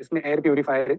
इसमें air purifier है।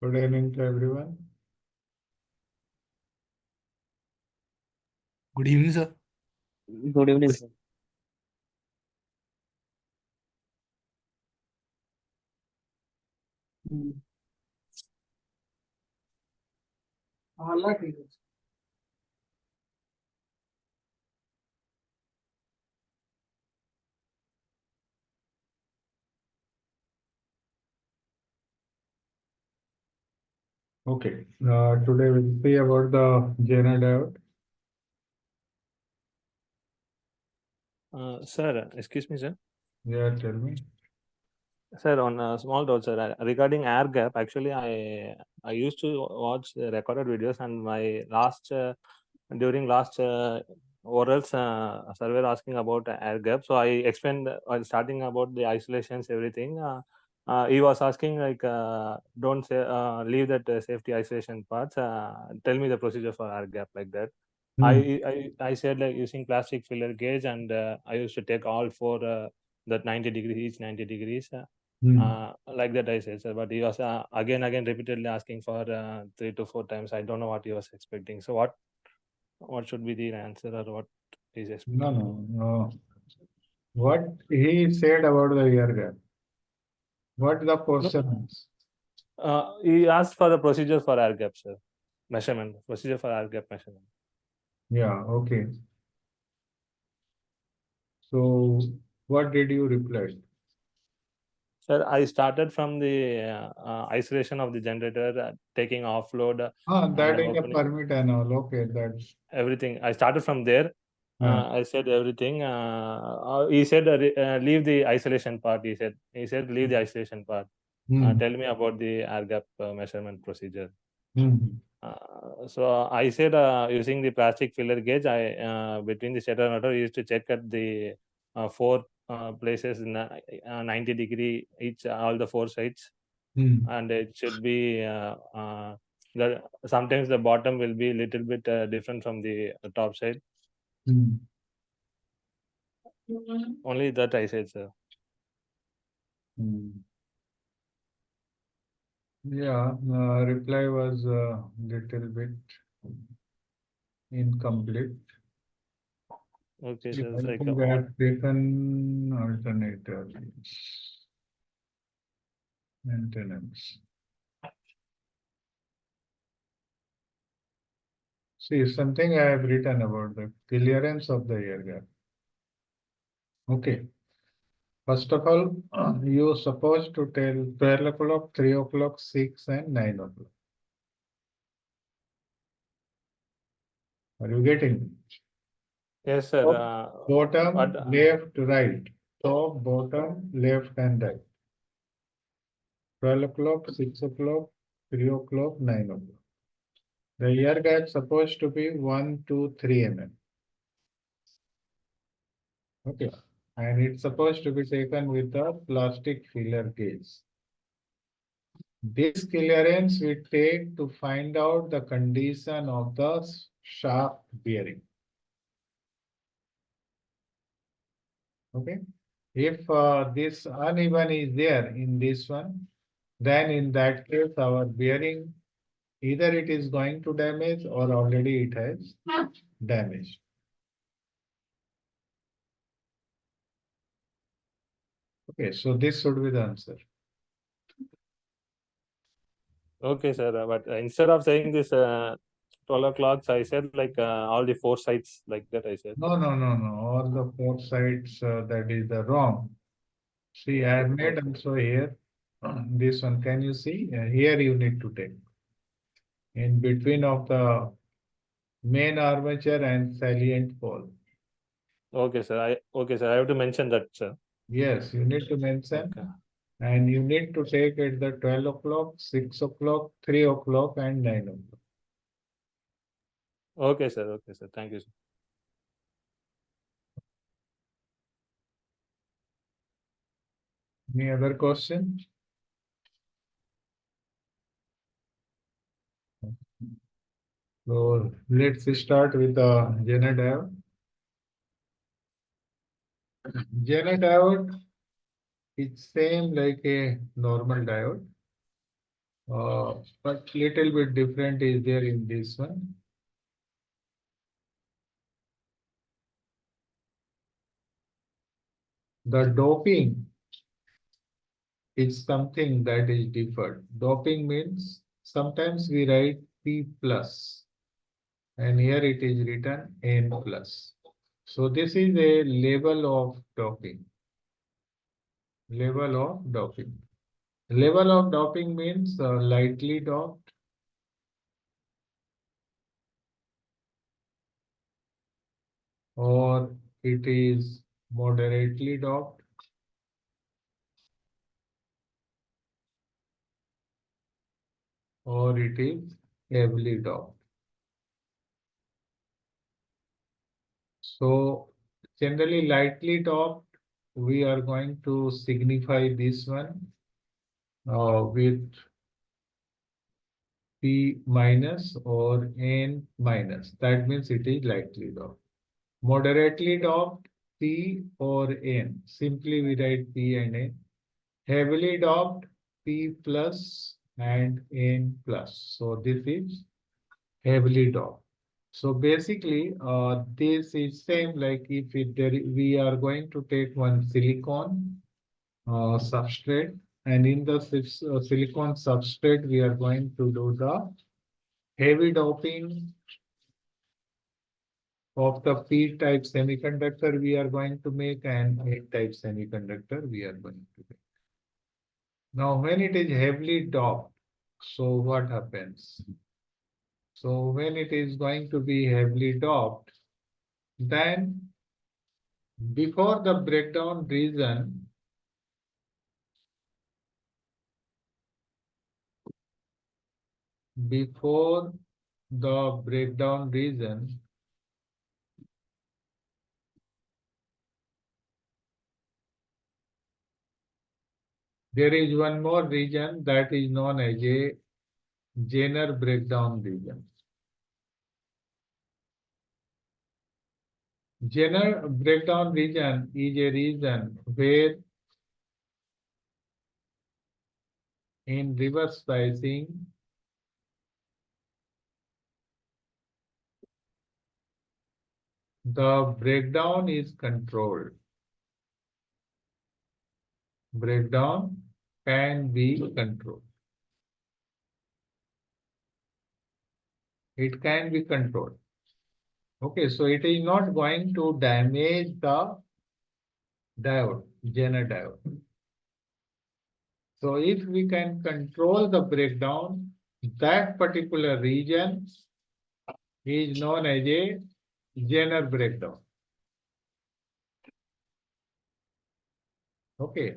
Good evening to everyone. Good evening, sir. Good evening, sir. Okay. Today we'll see about the Jenner diode. Sir, excuse me, sir. Yeah, tell me. Sir, on a small doubt, sir, regarding air gap, actually, I used to watch the recorded videos, and my last during last orals survey asking about air gap. So I explained while starting about the isolations, everything. He was asking like, don't say leave that safety isolation parts. Tell me the procedure for air gap like that. I said like using plastic filler gauge, and I used to take all four that 90 degrees each 90 degrees. Like that I said, sir, but he was again repeatedly asking for 3 to 4 times. I don't know what he was expecting. So what should be the answer, or what is expecting? No. What he said about the air gap? What the question is? He asked for the procedure for air gap, sir. Measurement, procedure for air gap measurement. Yeah, okay. So what did you reply? Sir, I started from the isolation of the generator, taking offload. That is a opening permit and all. Okay, that's everything. I started from there. I said everything. He said leave the isolation part. He said leave the isolation part. Tell me about the air gap measurement procedure. So I said using the plastic filler gauge, I between the stator and rotor, used to check at the 4 places in 90 degree each, all the 4 sides, and it should be sometimes the bottom will be a little bit different from the top side. Only that I said, sir. Yeah, reply was little bit incomplete. Okay, I sir. think I have taken alternator maintenance. See, something I have written about the clearance of the air gap. Okay. First of all, you're supposed to tell 12 o'clock, 3 o'clock, 6 and 9 o'clock. Are you getting? Yes, sir. Bottom, left, right. Top, bottom, left and right. 12 o'clock, 6 o'clock, 3 o'clock, 9 o'clock. The air gap is supposed to be 1, 2, 3 mm. Okay. And it's supposed to be taken with a plastic filler gauge. This clearance we take to find out the condition of the shaft bearing. Okay. If this uneven is there in this one, then in that case our bearing either it is going to damage or already it has damaged. Okay, so this should be the answer. Okay, sir. But instead of saying this 12 o'clock, I said like all the four sides like that. I said. No. All the four sides that is the wrong. See, I have made Okay. also here this one. Can you see? Here you need to take in between of the main armature and salient pole. Okay, sir. I have to mention that, sir. Yes, you need to mention. Okay. And you need to take at the 12 o'clock, 6 o'clock, 3 o'clock, and 9 o'clock. Okay, sir. Okay, sir. Thank you, sir. Any other question? So let's start with the Zener diode. Zener diode is same like a normal diode, but little bit different is there in this one. The doping is something that is different. Doping means sometimes we write P plus and here it is written N plus. So this is a level of doping. Level of doping. Level of doping means lightly doped, or it is moderately doped, or it is heavily doped. So generally lightly doped, we are going to signify this one with P minus or N minus. That means it is lightly doped. Moderately doped, P or N. Simply we write P and N. Heavily doped, P plus and N plus. So this is heavily doped. So basically, this is same like if we are going to take one silicon substrate, and in the silicon substrate, we are going to do the heavy doping of the P-type semiconductor we are going to make, and N-type semiconductor we are going to make. Now, when it is heavily doped, so what happens? So when it is going to be heavily doped, then before the breakdown region, before the breakdown region, there is one more region that is known as a Jenner breakdown region. Jenner breakdown region is a region where in reverse biasing, the breakdown is controlled. Breakdown can be controlled. It can be controlled. Okay, so it is not going to damage the diode, Jenner diode. So if we can control the breakdown, that particular region is known as a Jenner breakdown. Okay.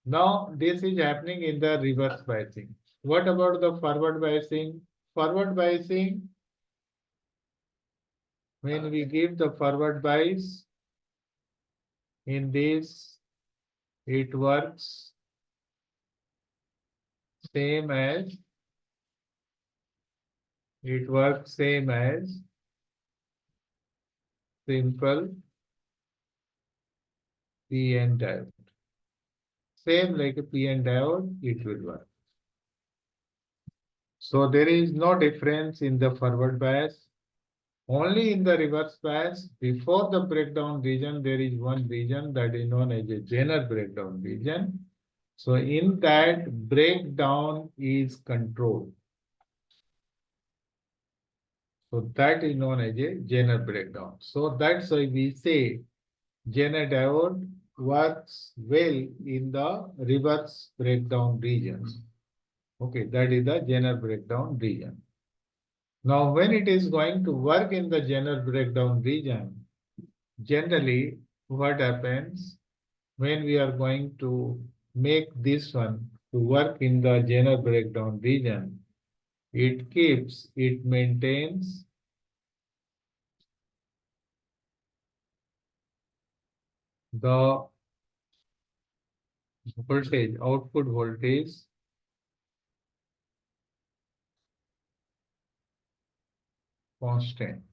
Now this is happening in the reverse biasing. What about the forward biasing? Forward biasing, when we give the forward bias, in this, it works same as simple PN diode. Same like a PN diode, it will work. So there is no difference in the forward bias. Only in the reverse bias, before the breakdown region, there is one region that is known as a Zener breakdown region. So in that, breakdown is controlled. So that is known as a Zener breakdown. So that's why we say Zener diode works well in the reverse breakdown region. Okay, that is the Zener breakdown region. Now, when it is going to work in the Zener breakdown region, generally what happens when we are going to make this one to work in the Zener breakdown region, it maintains the voltage, output voltage constant.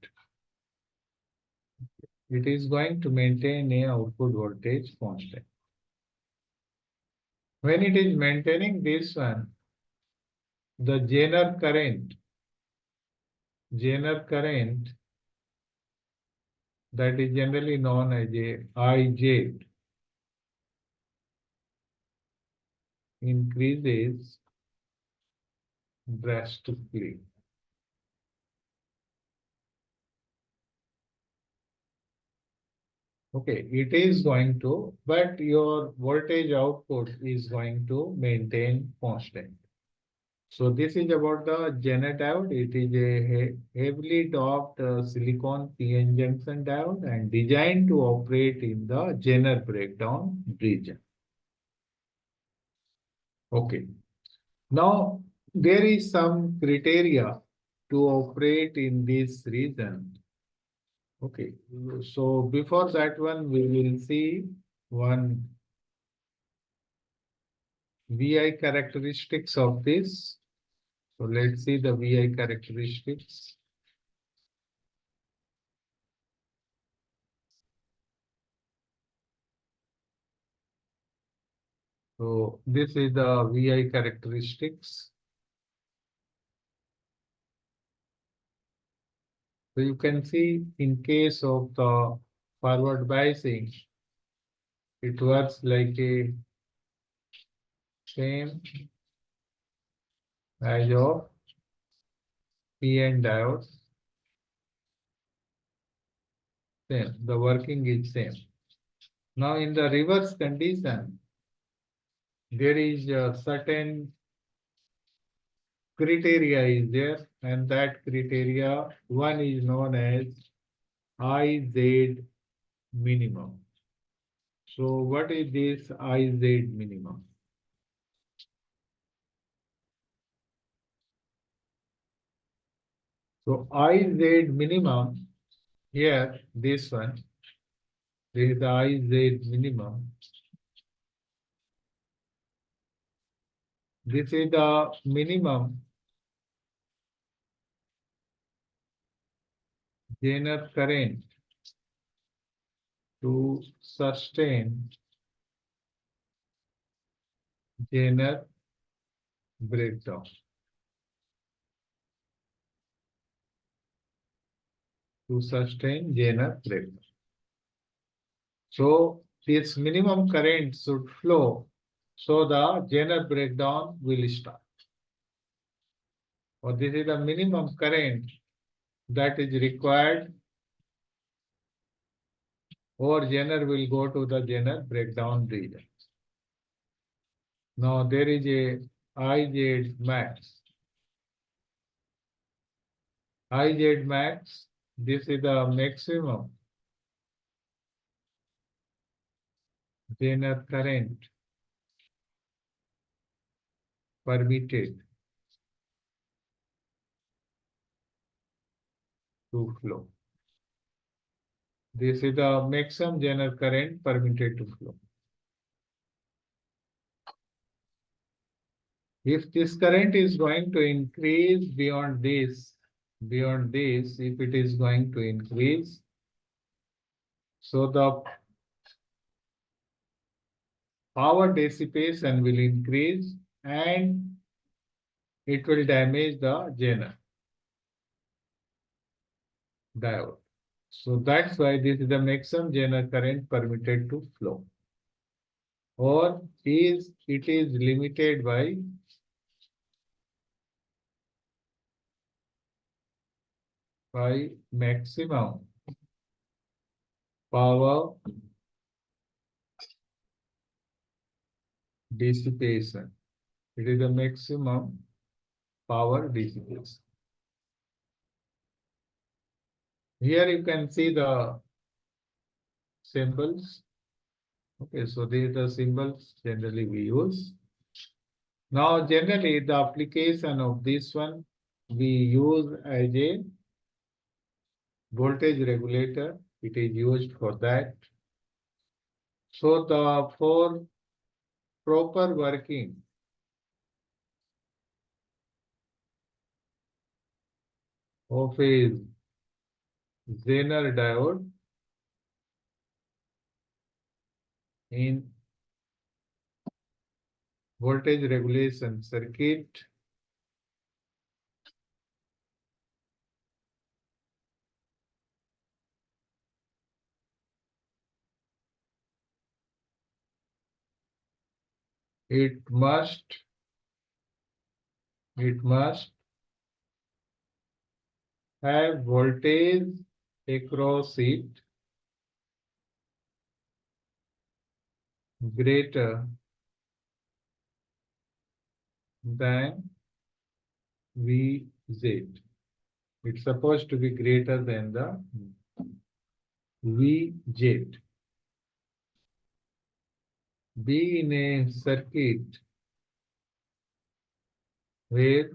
It is going to maintain a output voltage constant. When it is maintaining this one, the Zener current that is generally known as a IZ increases drastically. Okay, it is going to, but your voltage output is going to maintain constant. So this is about the Zener diode. It is a heavily doped silicon PN junction diode and designed to operate in the Zener breakdown region. Okay. Now there is some criteria to operate in this region. Okay. So before that one, we will see one VI characteristics of this. So let's see the VI characteristics. So this is the VI characteristics. So you can see in case of the forward biasing, it works like a same as of PN diode. Same, the working is same. Now in the reverse condition, there is a certain criteria is there, and that criteria one is known as IZ minimum. So what is this IZ minimum? So IZ minimum here, this one, this is the IZ minimum. This is the minimum Zener current to sustain Zener breakdown. To sustain Zener breakdown. So this minimum current should flow, so the Zener breakdown will start. Or this is the minimum current that is required, or Zener will go to the Zener breakdown region. Now there is a IZ max. IZ max, this is the maximum Zener current permitted to flow. This is the maximum Zener current permitted to flow. If this current is going to increase beyond this, if it is going to increase, so the power dissipation will increase and it will damage the Zener diode. So that's why this is the maximum Zener current permitted to flow. Or is it is limited by maximum power dissipation. It is the maximum power dissipation. Here you can see the symbols. Okay, so these are the symbols generally we use. Now, generally, the application of this one we use as a voltage regulator. It is used for that. So, for proper working of a Zener diode in voltage regulation circuit, it must have voltage across it greater than Vz. It's supposed to be greater than the Vz. Be in a circuit where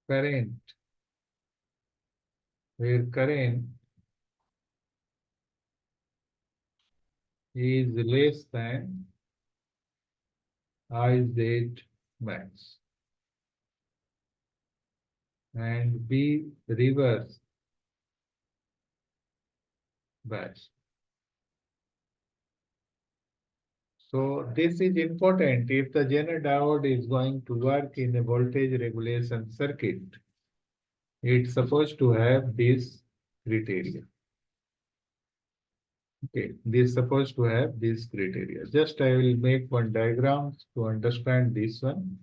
current is less than Iz max and be reverse bias. So this is important. If the Zener diode is going to work in a voltage regulation circuit, it's supposed to have this criteria. Okay, this is supposed to have this criteria. Just I will make one diagram to understand this one.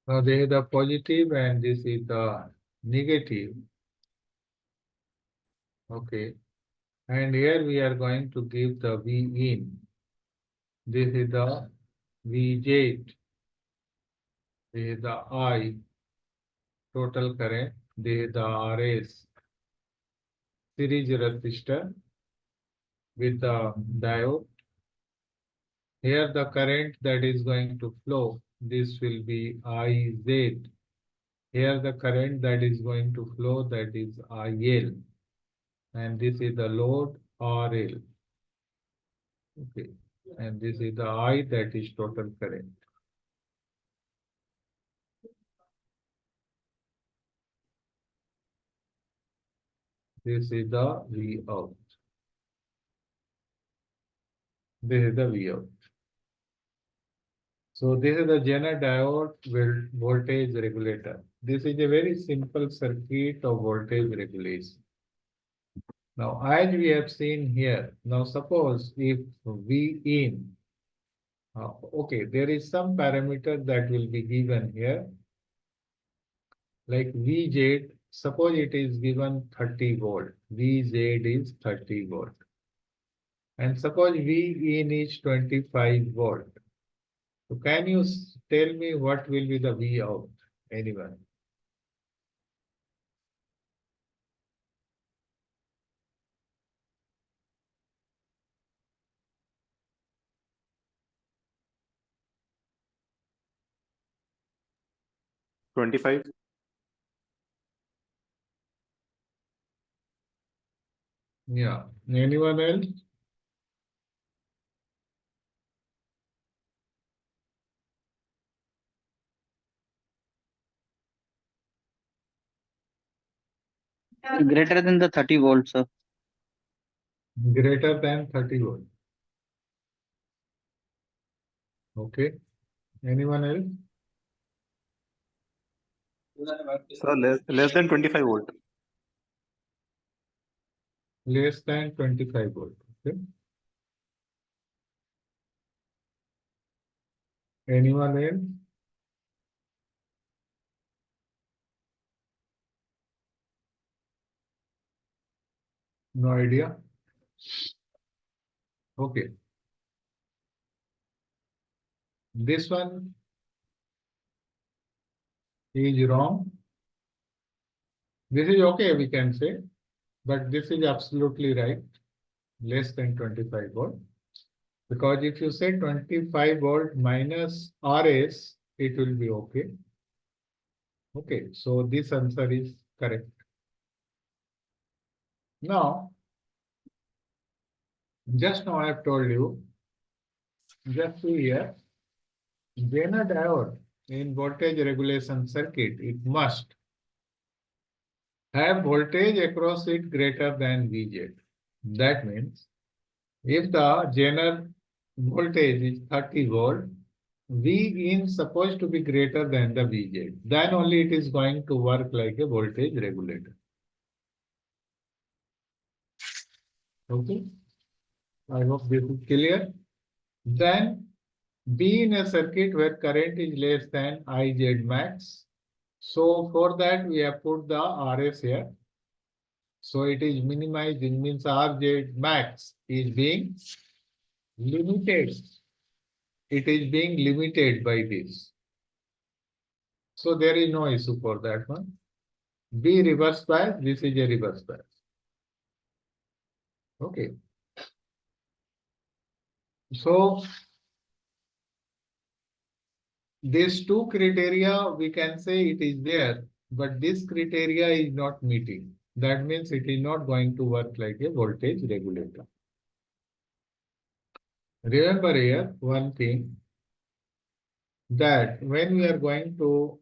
Now this is the positive and this is the negative. Okay. And here we are going to give the V in. This is the Vj. This is the I total current. This is the RS series resistor with the diode. Here the current that is going to flow, this will be Iz. Here the current that is going to flow, that is IL. And this is the load RL. Okay. And this is the I, that is total current. This is the V out. This is the V out. So this is the Zener diode voltage regulator. This is a very simple circuit of voltage regulation. Now, as we have seen here, now suppose if V in, okay, there is some parameter that will be given here, like Vz, suppose it is given 30 volt, Vz is 30 volt. And suppose V in is 25 volt. So can you tell me what will be the V out? Anyone? 25. Yeah. Anyone else? Greater than the 30 volts, sir. Greater than 30 volt. Okay. Anyone else? Sir, less than 25 volt. Less than 25 volt. Okay. Anyone else? No idea. Okay. This one is wrong. This is okay, we can say, but this is absolutely right. Less than 25 volt. Because if you say 25 volt minus RS, it will be okay. Okay, so this answer is correct. Now, just now I have told you, just see here, Zener diode in voltage regulation circuit, it must have voltage across it greater than Vz. That means if the Zener voltage is 30 volt, V in supposed to be greater than the Vz. Then only it is going to work like a voltage regulator. Okay. I hope this is clear. Then be in a circuit where current is less than Iz max. So for that we have put the Rs here. So it is minimized, it means Rz max is being limited. It is being limited by this. So there is no issue for that one. B reverse bias, this is a reverse bias. Okay. So these two criteria, we can say it is there, but this criteria is not meeting. That means it is not going to work like a voltage regulator. Remember here one thing, that when we are going to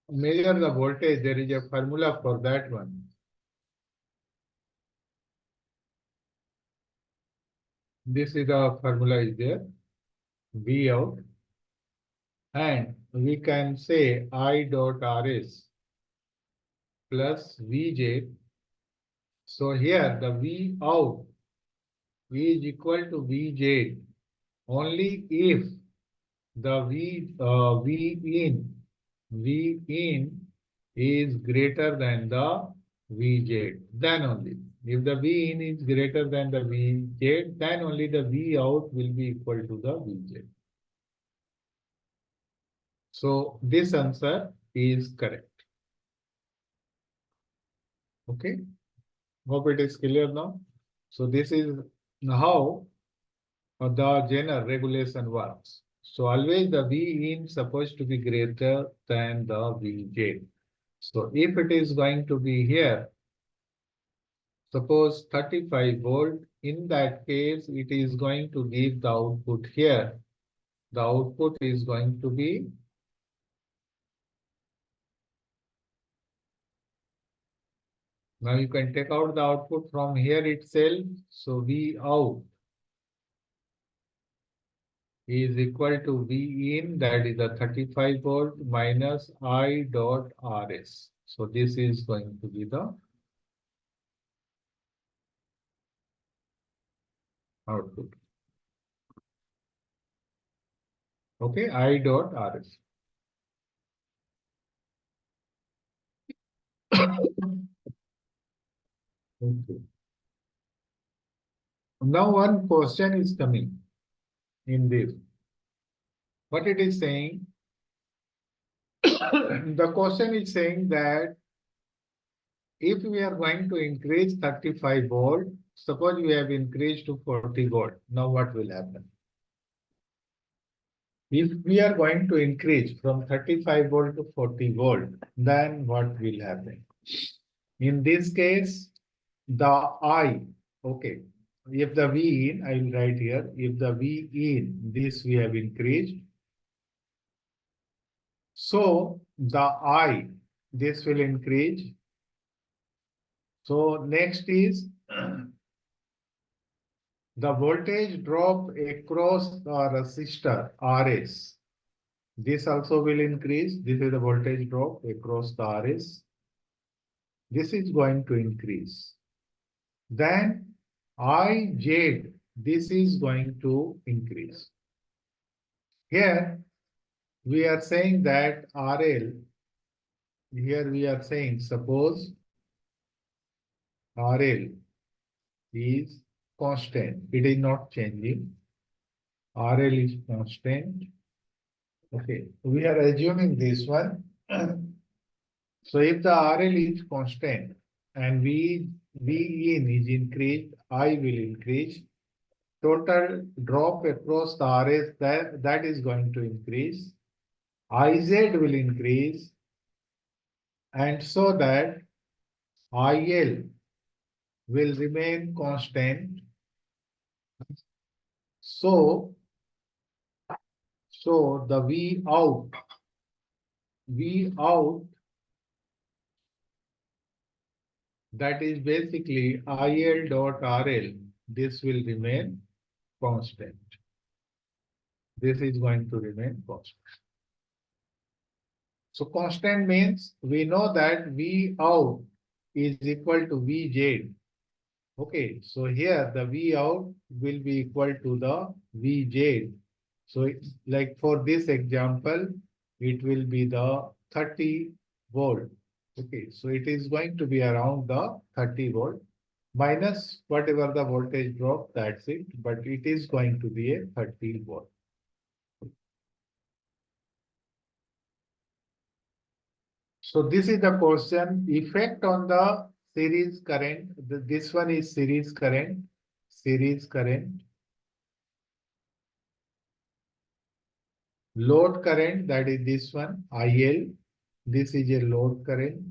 measure the voltage, there is a formula for that one. This is the formula is there, V out, and we can say I dot Rs plus Vj. So here the V out is equal to Vj only if the V in is greater than the Vj, then only. If the V in is greater than the Vj, then only the V out will be equal to the Vj. So this answer is correct. Okay. Hope it is clear now. So this is how the Zener regulation works. So always the V in supposed to be greater than the Vj. So if it is going to be here, suppose 35 volt, in that case, it is going to give the output here. The output is going to be now you can take out the output from here itself. So V out is equal to V in, that is the 35 volt minus I dot Rs. So this is going to be the output. Okay, I dot Rs. Okay. Now one question is coming in this. What it is saying, the question is saying that if we are going to increase 35 volt, suppose we have increased to 40 volt. Now what will happen? If we are going to increase from 35 volt to 40 volt, then what will happen? In this case, the I, okay, if the V in, I will write here, if the V in, this we have increased. So the I, this will increase. So next is the voltage drop across the resistor RS. This also will increase. This is the voltage drop across the RS. This is going to increase. Then IZ, this is going to increase. Here we are saying that RL, here we are saying suppose RL is constant. It is not changing. RL is constant. Okay, we are assuming this one. So if the RL is constant and V in is increased, I will increase. Total drop across the RS that is going to increase. IZ will increase, and so that IL will remain constant. So the V out that is basically IL dot RL, this will remain constant. This is going to remain constant. So constant means we know that V out is equal to VZ. Okay, so here the V out will be equal to the VZ. So it's like for this example, it will be the 30 volt. Okay, so it is going to be around the 30 volt minus whatever the voltage drop, that's it. But it is going to be a 30 volt. So this is the question, effect on the series current. This one is series current. Load current, that is this one, IL. This is a load current.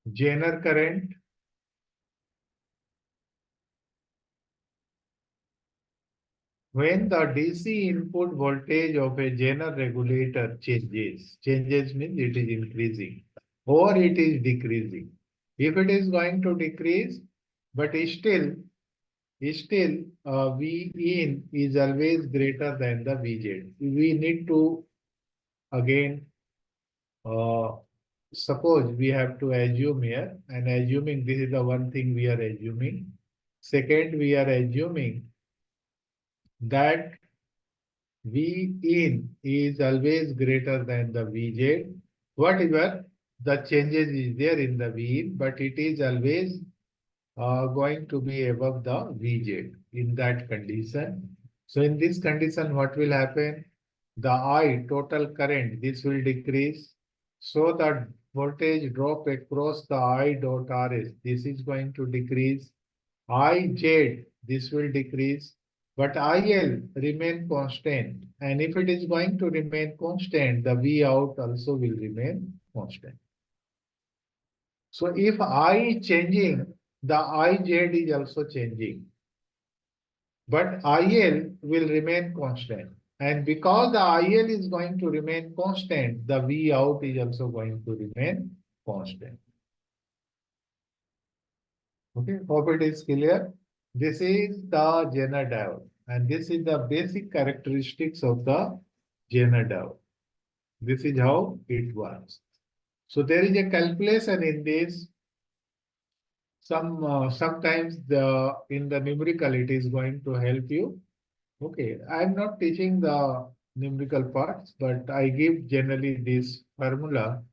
Zener current. When the DC input voltage of a Zener regulator changes means it is increasing or it is decreasing. If it is going to decrease, but still V in is always greater than the VZ. We need to again suppose we have to assume here, and assuming this is the one thing we are assuming. Second, we are assuming that V in is always greater than the VZ. Whatever the changes is there in the V in, but it is always going to be above the VZ in that condition. So in this condition, what will happen? The I total current, this will decrease. So the voltage drop across the I dot RS, this is going to decrease. IZ, this will decrease. But IL remain constant. And if it is going to remain constant, the V out also will remain constant. So if I is changing, the IZ is also changing. But IL will remain constant. And because the IL is going to remain constant, the V out is also going to remain constant. Okay, hope it is clear. This is the Zener diode, and this is the basic characteristics of the Zener diode. This is how it works. So there is a calculation in this. Sometimes in the numerical it is going to help you. Okay, I am not teaching the numerical parts, but I give generally this formula.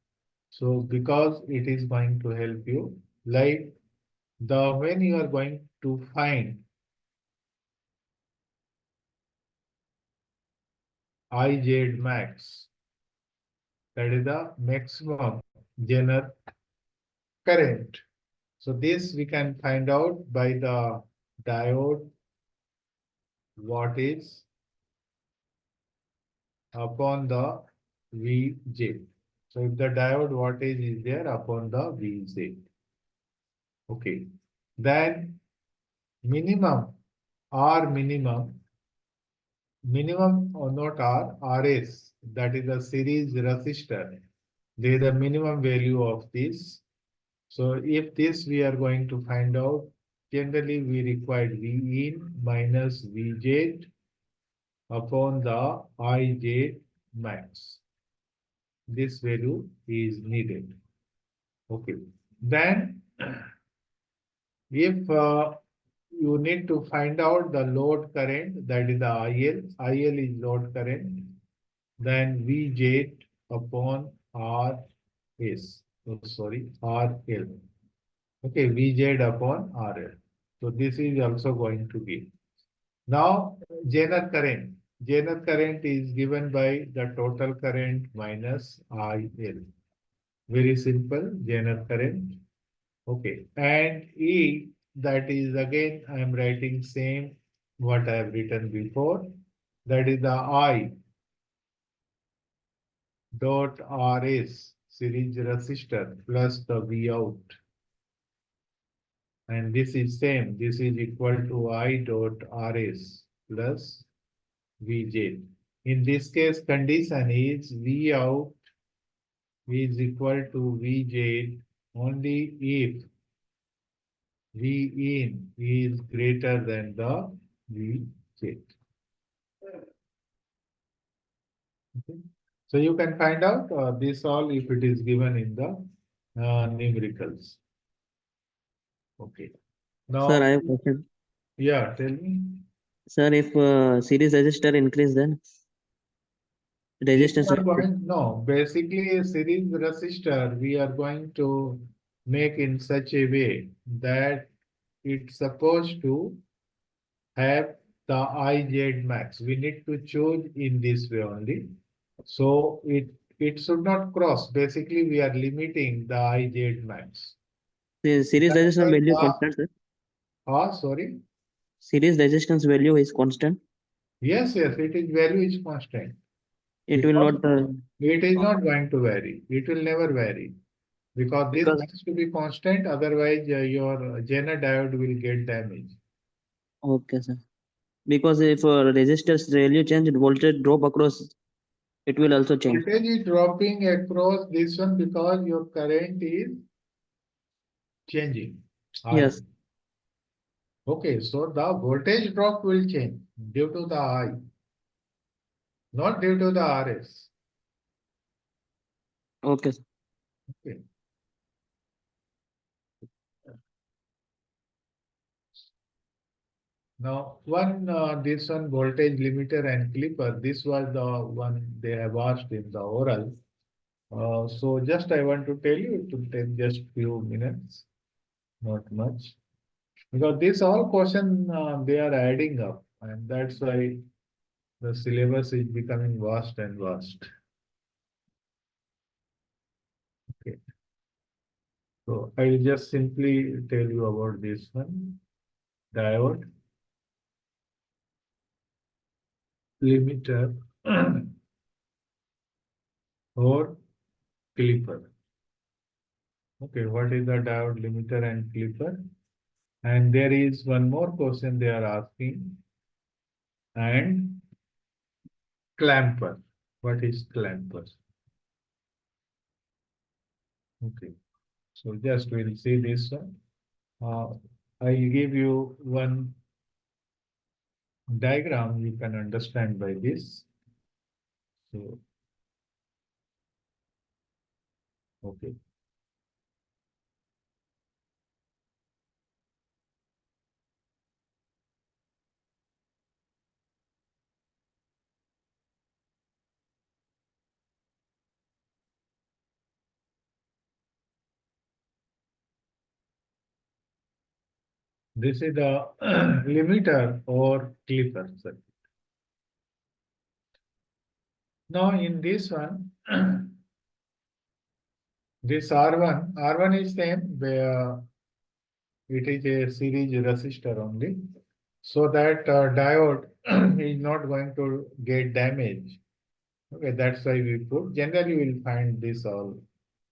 So because it is going to help you, like when you are going to find IZ max, that is the maximum Zener current. So this we can find out by the diode wattage upon the Vj. So if the diode wattage is there upon the Vj. Okay. Then minimum R minimum or not RS, that is the series resistor. There is a minimum value of this. So if this we are going to find out, generally we require V in minus Vj upon the Ij max. This value is needed. Okay. Then if you need to find out the load current, that is the IL is load current, then Vj upon RS. Oh, sorry, RL. Okay, Vz upon RL. So this is also going to give. Now, Zener current. Zener current is given by the total current minus IL. Very simple, Zener current. Okay, and E, that is again, I am writing same what I have written before. That is the I dot RS series resistor plus the V out. And this is same. This is equal to I dot RS plus Vj. In this case, condition is V out is equal to Vj only if V in is greater than the Vj. Okay. So you can find out this all if it is given in the numericals. Okay. Now, Sir, I have question. yeah, tell me. Sir, if series resistor increase, then resistance increase. No, basically a series resistor we are going to make in such a way that it's supposed to have the IZ max. We need to choose in this way only. So it should not cross. Basically, we are limiting the IZ max. The series That's resistance why value constant, sir. sorry. Series resistance value is constant. Yes, it is value is constant. It will Because not. it is not going to vary. It will never vary. Because this Because has to be constant, otherwise your Zener diode will get damaged. okay, sir. Because if resistors value change, voltage drop across, it will also change. Voltage is dropping across this one because your current is changing. Yes. Okay, so the voltage drop will change due to the I, not due to the RS. Okay, sir. Okay. Now, this one voltage limiter and clipper, this was the one they have asked in the oral. So just I want to tell you, it will take just few minutes, not much. Because this all question they are adding up, and that's why the syllabus is becoming vast and vast. Okay. So I will just simply tell you about this one. Diode, limiter, or clipper. Okay, what is the diode, limiter, and clipper? And there is one more question they are asking. And clamper. What is clamper? Okay. So just we'll see this one. I'll give you one diagram you can understand by this. So, okay. This is the limiter or clipper circuit. Now in this one, This R1 is same where it is a series resistor only. So that diode is not going to get damaged. Okay, that's why we put. Generally, we will find this all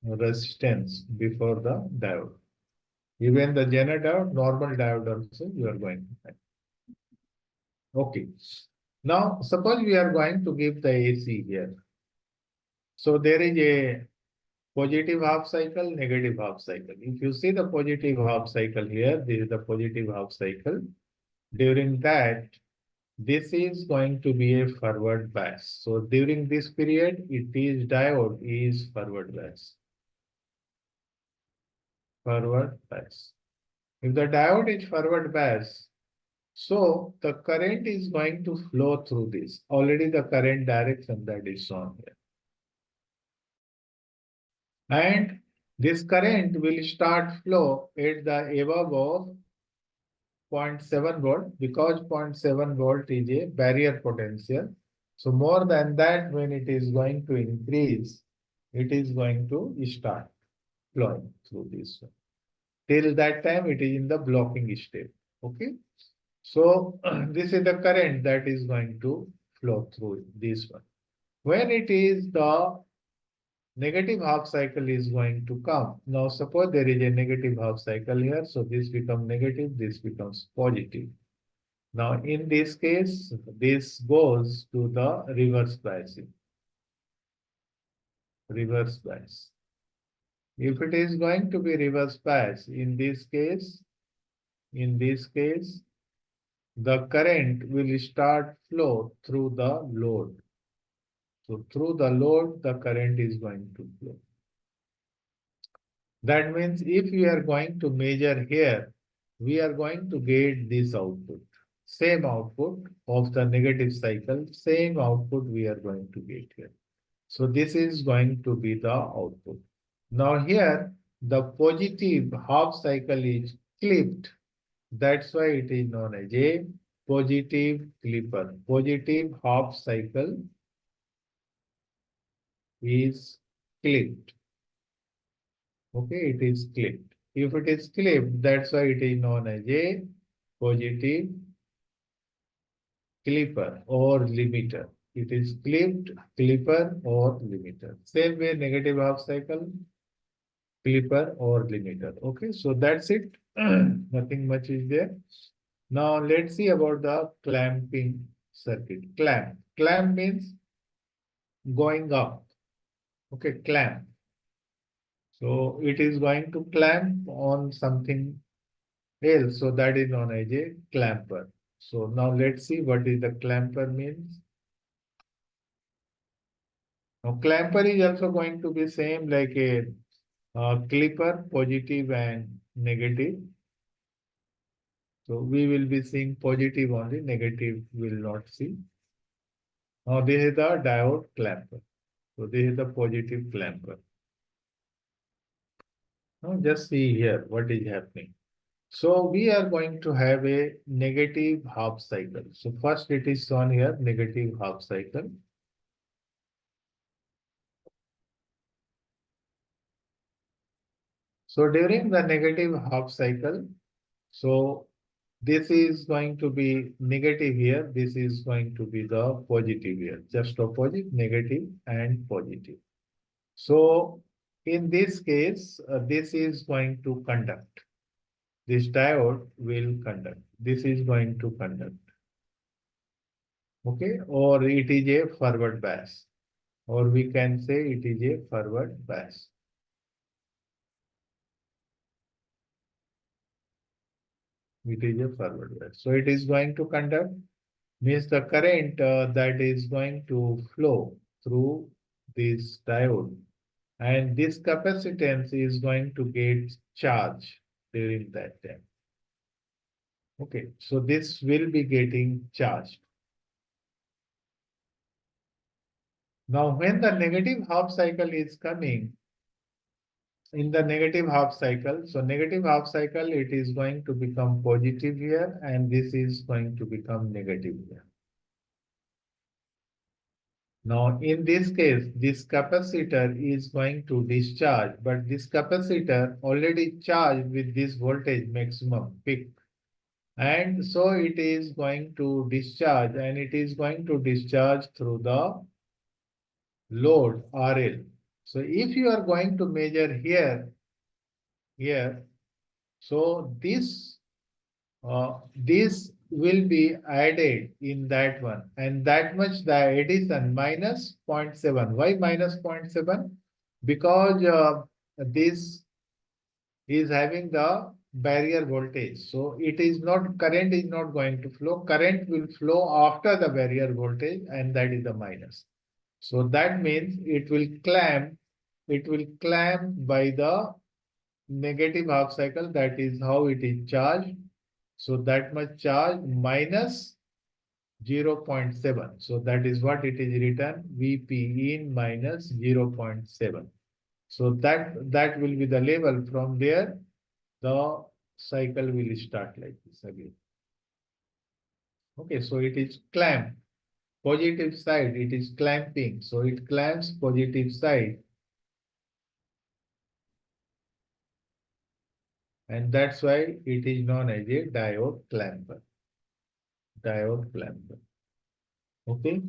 resistance before the diode. Even the Zener diode, normal diode also you are going to find. Okay. Now, suppose we are going to give the AC here. So there is a positive half cycle, negative half cycle. If you see the positive half cycle here, this is the positive half cycle. During that, this is going to be a forward bias. So during this period, it is diode is forward bias. Forward bias. If the diode is forward bias, so the current is going to flow through this. Already the current direction that is shown here. And this current will start flow at the above of 0.7 volt because 0.7 volt is a barrier potential. So more than that, when it is going to increase, it is going to start flowing through this one. Till that time, it is in the blocking state. Okay. So this is the current that is going to flow through this one. When it is the negative half cycle is going to come. Now suppose there is a negative half cycle here. So this becomes negative, this becomes positive. Now in this case, this goes to the reverse biasing. Reverse bias. If it is going to be reverse bias, in this case, the current will start flow through the load. So through the load, the current is going to flow. That means if we are going to measure here, we are going to get this output. Same output of the negative cycle, same output we are going to get here. So this is going to be the output. Now here, the positive half cycle is clipped. That's why it is known as a positive clipper. Positive half cycle is clipped. Okay, it is clipped. If it is clipped, that's why it is known as a positive clipper or limiter. It is clipped, clipper or limiter. Same way, negative half cycle, clipper or limiter. Okay, so that's it. Nothing much is there. Now let's see about the clamping circuit. Clamp. Clamp means going up. Okay, clamp. So it is going to clamp on something else. So that is known as a clamper. So now let's see what is the clamper means. Now clamper is also going to be same like a clipper, positive and negative. So we will be seeing positive only, negative will not see. Now this is the diode clamper. So this is the positive clamper. Now just see here what is happening. So we are going to have a negative half cycle. So first it is shown here, negative half cycle. So during the negative half cycle, so this is going to be negative here. This is going to be the positive here. Just opposite, negative and positive. So in this case, this is going to conduct. This diode will conduct. This is going to conduct. Okay, or it is a forward bias. Or we can say it is a forward bias. It is a forward bias. So it is going to conduct, means the current that is going to flow through this diode, and this capacitance is going to get charged during that time. Okay, so this will be getting charged. Now, when the negative half cycle is coming, in the negative half cycle, so negative half cycle, it is going to become positive here, and this is going to become negative here. Now, in this case, this capacitor is going to discharge, but this capacitor already charged with this voltage maximum peak. And so it is going to discharge, and it is going to discharge through the load RL. So if you are going to measure here, so this will be added in that one, and that much the addition minus 0.7. Why minus 0.7? Because this is having the barrier voltage. So it is not, current is not going to flow. Current will flow after the barrier voltage, and that is the minus. So that means it will clamp by the negative half cycle. That is how it is charged. So that much charge minus 0.7. So that is what it is written, Vp in minus 0.7. So that will be the level. From there, the cycle will start like this again. Okay, so it is clamp. Positive side, it is clamping. So it clamps positive side. And that's why it is known as a diode clamper. Diode clamper. Okay.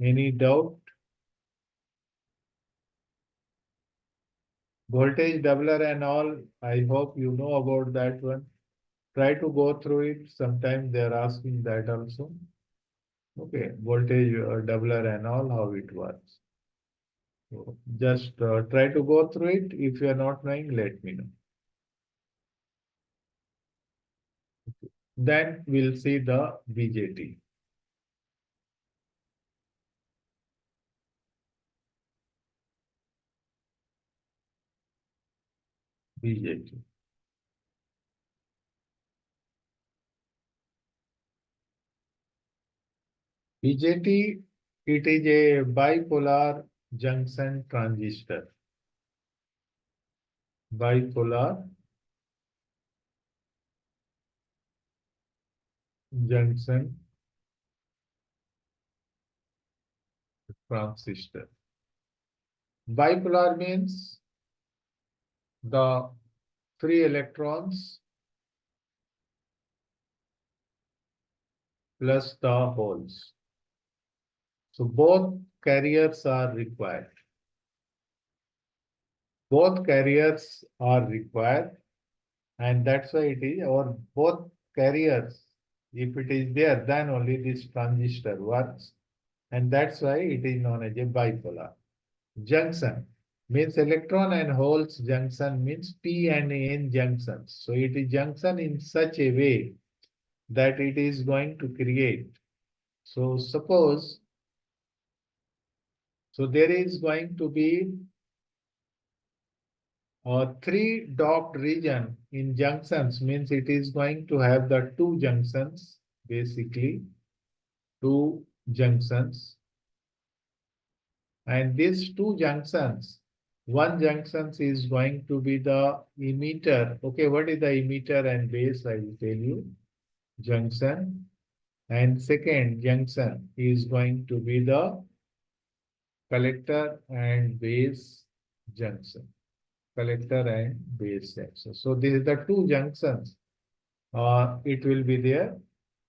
Any doubt? Voltage doubler and all, I hope you know about that one. Try to go through it. Sometimes they are asking that also. Okay, voltage doubler and all, how it works. So just try to go through it. If you are not knowing, let me know. Then we'll see the BJT. BJT. BJT, it is a bipolar junction transistor. Bipolar junction transistor. Bipolar means the free electrons plus the holes. So both carriers are required. Both carriers are required, and that's why it is, or both carriers, if it is there, then only this transistor works, and that's why it is known as a bipolar. Junction means electron and holes junction means P and N junctions. So it is junction in such a way that it is going to create. So suppose, so there is going to be three dot region in junctions, means it is going to have the two junctions, basically two junctions, and these two junctions, one junction is going to be the emitter. Okay, what is the emitter and base? I will tell you. Junction, and second junction is going to be the collector and base junction. Collector and base junction. So this is the two junctions. It will be there.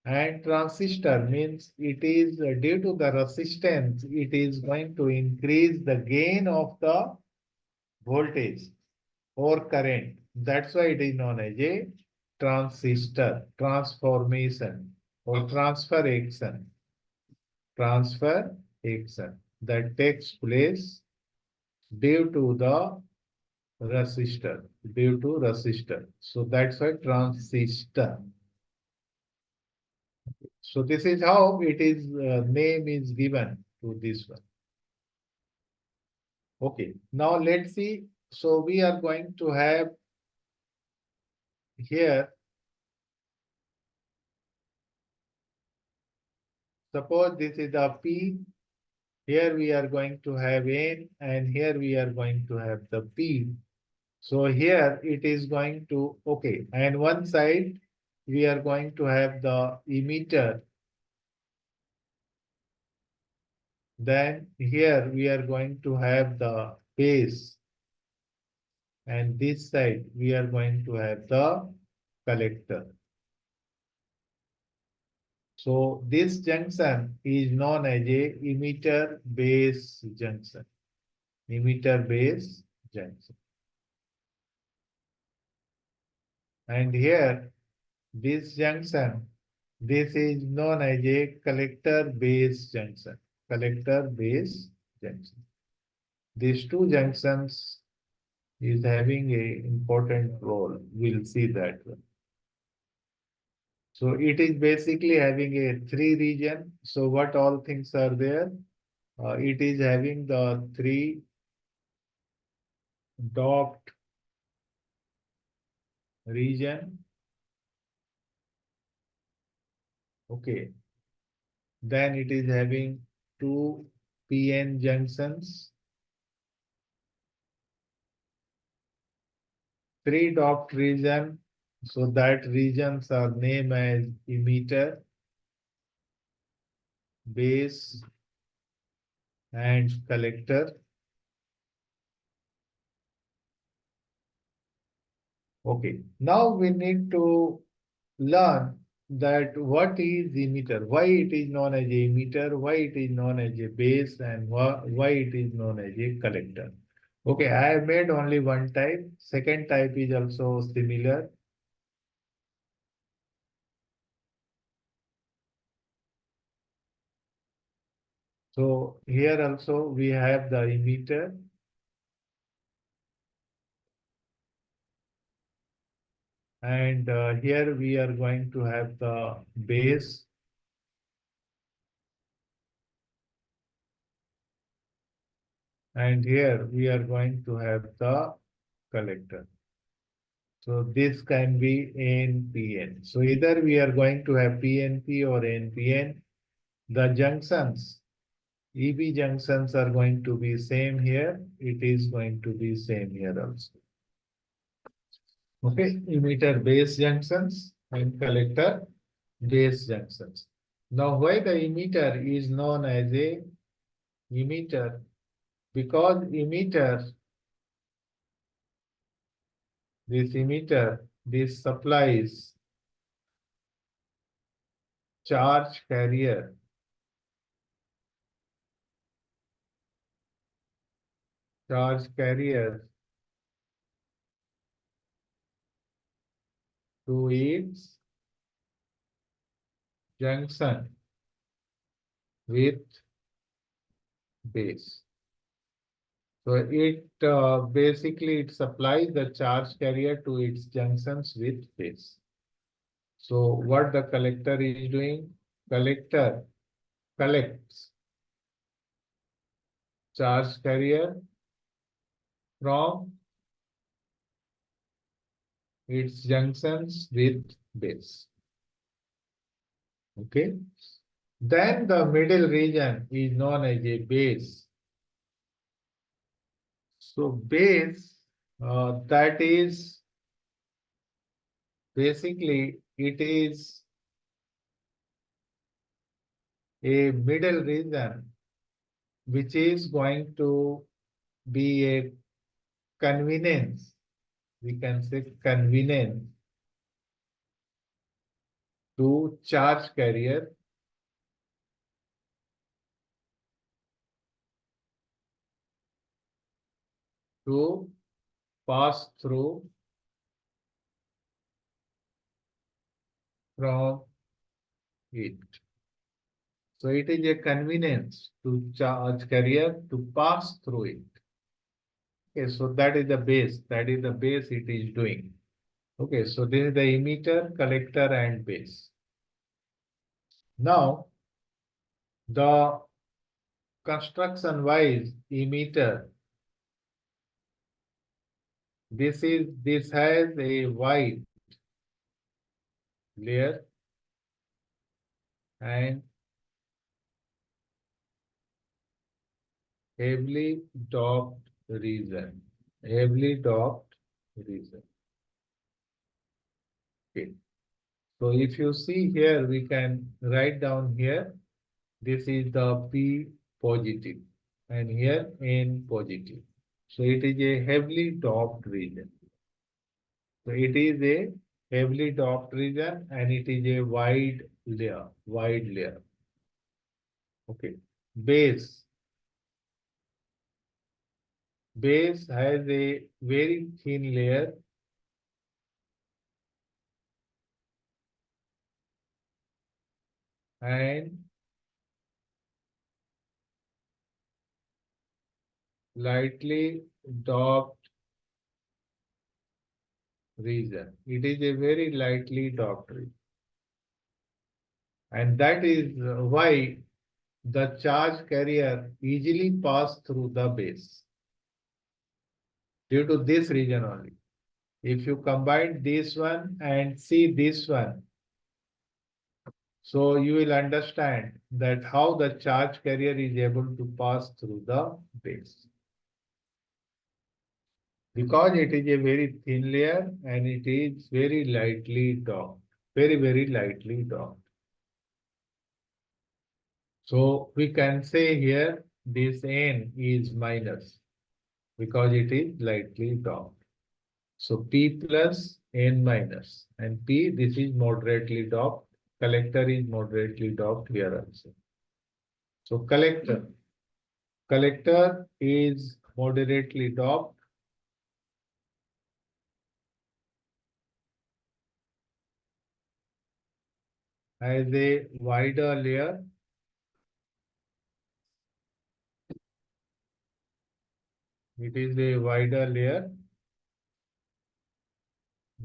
And transistor means it is due to the resistance, it is going to increase the gain of the voltage or current. That's why it is known as a transistor, transformation or transfer action. Transfer action that takes place due to the resistor, due to resistor. So that's why transistor. So this is how it is, name is given to this one. Okay, now let's see. So we are going to have here, suppose this is the P, here we are going to have N, and here we are going to have the P. So here it is going to, okay, and one side we are going to have the emitter. Then here we are going to have the base, and this side we are going to have the collector. So this junction is known as a emitter base junction. Emitter base junction. And here this junction, this is known as a collector base junction. Collector base junction. These two junctions is having a important role. We'll see that one. So it is basically having a three region. So what all things are there? It is having the three doped region. Okay. Then it is having two PN junctions. Three doped region. So that regions are named as emitter, base, and collector. Okay, now we need to learn that what is emitter, why it is known as a emitter, why it is known as a base, and why it is known as a collector. Okay, I have made only one type. Second type is also similar. So here also we have the emitter. And here we are going to have the base. And here we are going to have the collector. So this can be NPN. So either we are going to have PNP or NPN. The junctions, EB junctions are going to be same here. It is going to be same here also. Okay, emitter base junctions and collector base junctions. Now why the emitter is known as a emitter? Because emitter, this supplies charge carrier to its junction with base. So it basically it supplies the charge carrier to its junctions with base. So what the collector is doing? Collector collects charge carrier from its junctions with base. Okay. Then the middle region is known as a base. So base, that is basically it is a middle region which is going to be a convenience. We can say convenience to charge carrier to pass through from it. So it is a convenience to charge carrier to pass through it. Okay, so that is the base. That is the base it is doing. Okay, so this is the emitter, collector, and base. Now, the construction wise emitter, this has a white layer and heavily doped region. Heavily doped region. Okay. So if you see here, we can write down here. This is the P positive, and here N positive. So it is a heavily doped region. So it is a heavily doped region and it is a wide layer. Okay. Base. Base has a very thin layer and lightly doped region. It is a very lightly doped region. And that is why the charge carrier easily pass through the base due to this region only. If you combine this one and see this one, so you will understand that how the charge carrier is able to pass through the base. Because it is a very thin layer and it is very lightly doped, very lightly doped. So we can say here this N is minus because it is lightly doped. So P plus N minus and P, this is moderately doped. Collector is moderately doped here also. So collector is moderately doped. Has a wider layer. It is a wider layer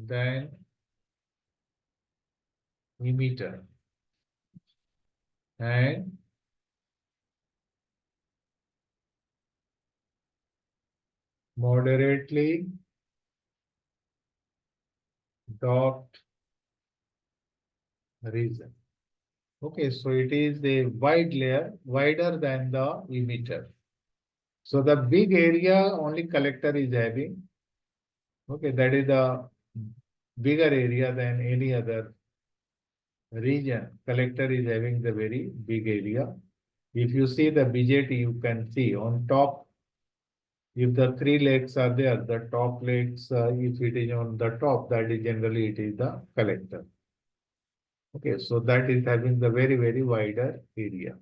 than emitter and moderately doped region. Okay, so it is a wide layer, wider than the emitter. So the big area only collector is having. Okay, that is the bigger area than any other region. Collector is having the very big area. If you see the BJT, you can see on top, if the three legs are there, the top legs, if it is on the top, that is generally it is the collector. Okay, so that is having the very wider area.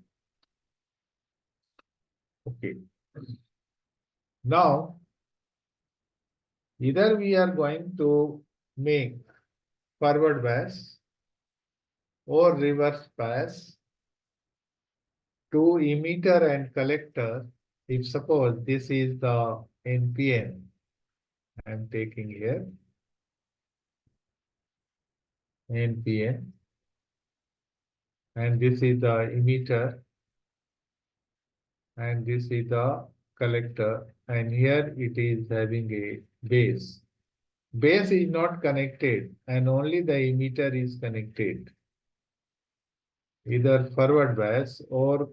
Okay. Now, either we are going to make forward bias or reverse bias to emitter and collector. If suppose this is the NPN, I am taking here NPN, and this is the emitter, and this is the collector, and here it is having a base. Base is not connected and only the emitter is connected. Either forward bias or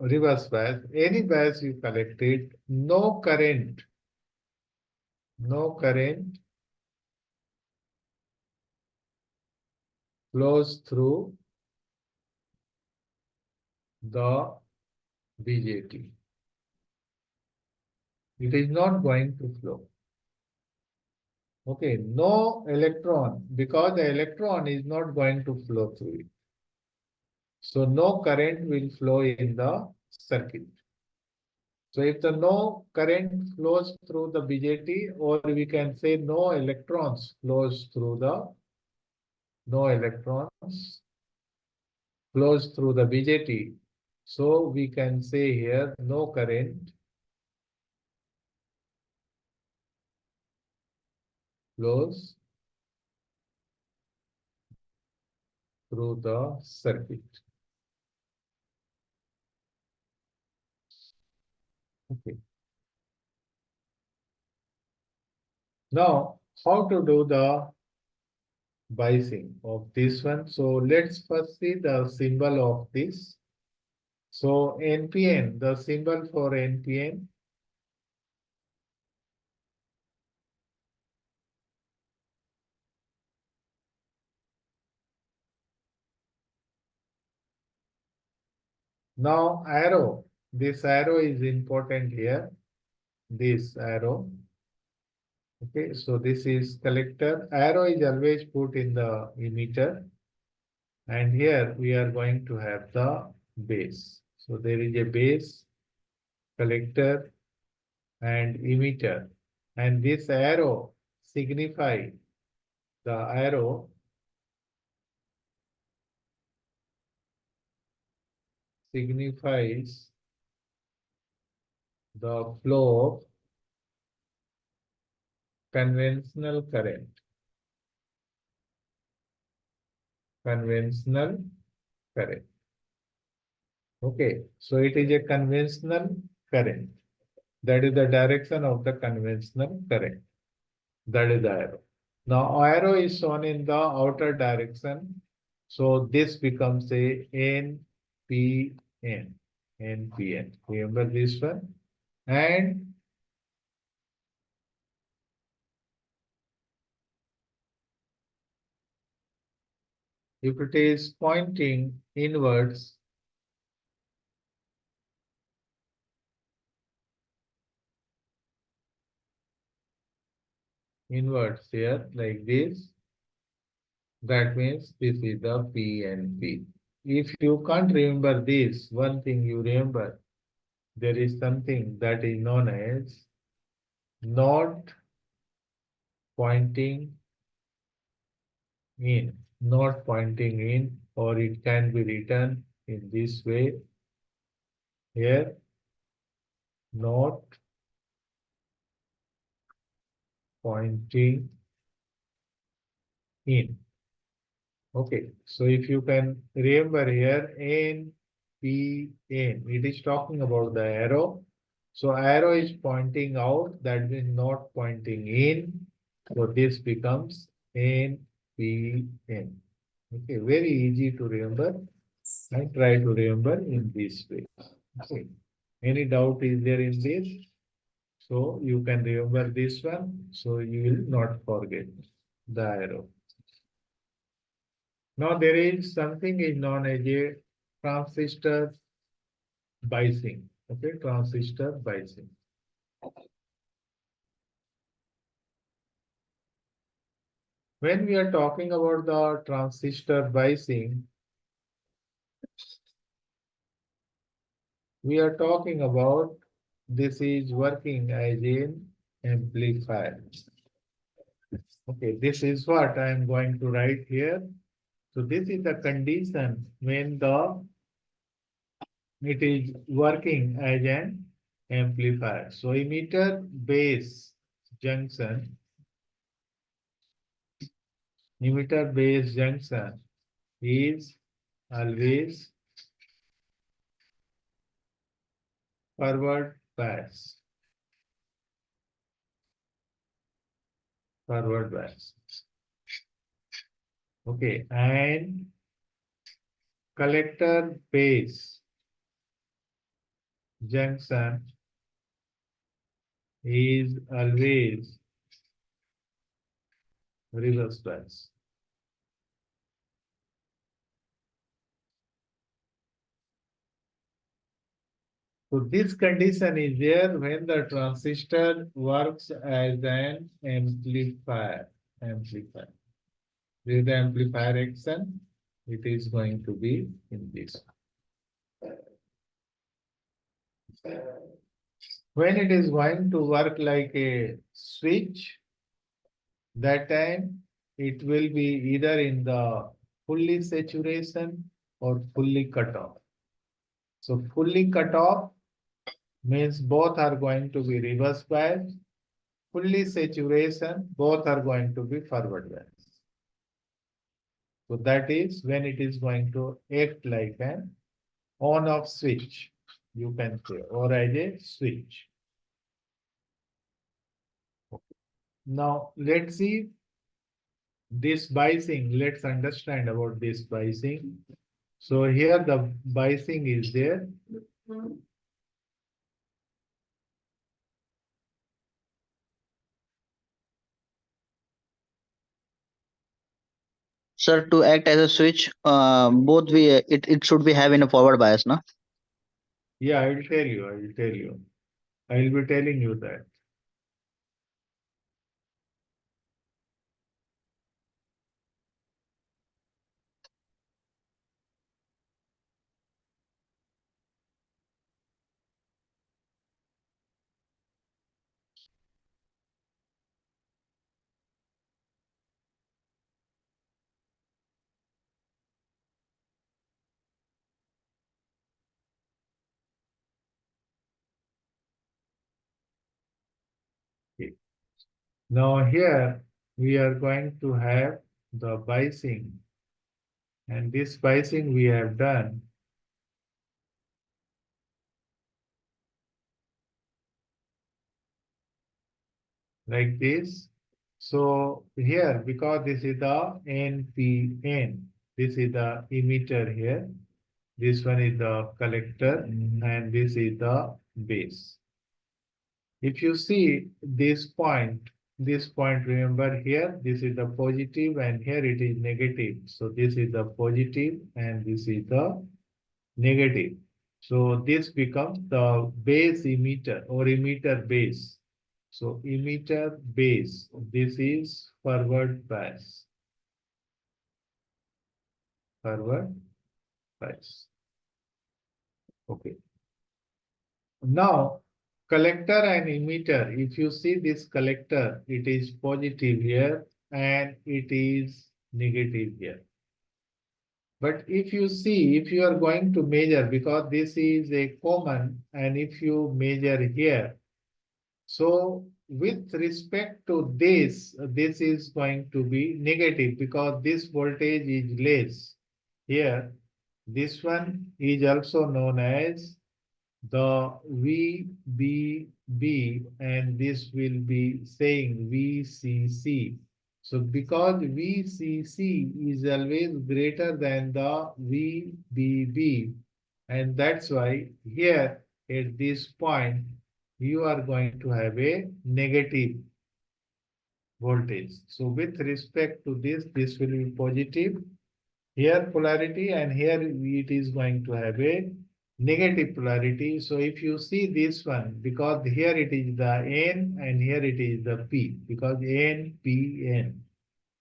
reverse bias, any bias you collected, no current flows through the BJT. It is not going to flow. Okay, no electron, because the electron is not going to flow through it. So no current will flow in the circuit. So if the no current flows through the BJT, or we can say no electrons flows through the BJT. So we can say here no current flows through the circuit. Okay. Now, how to do the biasing of this one? So let's first see the symbol of this. So NPN, the symbol for NPN. Now arrow, this arrow is important here, this arrow. Okay, so this is collector. Arrow is always put in the emitter. And here we are going to have the base. So there is a base, collector, and emitter. And this arrow signifies the arrow signifies the flow of conventional current. Conventional current. Okay, so it is a conventional current. That is the direction of the conventional current. That is the arrow. Now arrow is shown in the outer direction. So this becomes a NPN. NPN. Remember this one? And if it is pointing inwards, here like this, that means this is the PNP. If you can't remember this, one thing you remember, there is something that is known as not pointing in, not pointing in, or it can be written in this way here, not pointing in. Okay, so if you can remember here, N, P, N, it is talking about the arrow. So arrow is pointing out, that means not pointing in. So this becomes N, P, N. Okay, very easy to remember. I try to remember in this way. Okay. Any doubt is there in this? So you can remember this one. So you will not forget the arrow. Now there is something is known as a transistor biasing. Okay, transistor biasing. When we are talking about the transistor biasing, we are talking about this is working as an amplifier. Okay, this is what I am going to write here. So this is the condition when it is working as an amplifier. So emitter base junction is always forward bias. Forward bias. Okay, and collector base junction is always reverse bias. So this condition is there when the transistor works as an amplifier. With the amplifier action, it is going to be in this. When it is going to work like a switch, that time it will be either in the fully saturation or fully cut off. So fully cut off means both are going to be reverse bias. Fully saturation, both are going to be forward bias. So that is when it is going to act like an on-off switch, you can say, or as a switch. Now let's see this biasing. Let's understand about this biasing. So here the biasing is there. Sir, to act as a switch, both it should be having a forward bias, no? Yeah, I will tell you. I will tell you. I will be telling you that. Okay. Now here we are going to have the biasing, and this biasing we have done like this. So here, because this is the NPN, this is the emitter here. This one is the collector and this is the base. If you see this point, remember here, this is the positive and here it is negative. So this is the positive and this is the negative. So this becomes the base emitter or emitter base. So emitter base, this is forward bias. Forward bias. Okay. Now, collector and emitter, if you see this collector, it is positive here and it is negative here. But if you see, if you are going to measure, because this is a common, and if you measure here, so with respect to this is going to be negative because this voltage is less. Here, this one is also known as the VBB, and this will be saying VCC. So because VCC is always greater than the VBB, and that's why here at this point you are going to have a negative voltage. So with respect to this will be positive here polarity, and here it is going to have a negative polarity. So if you see this one, because here it is the N and here it is the P, because N, P, N.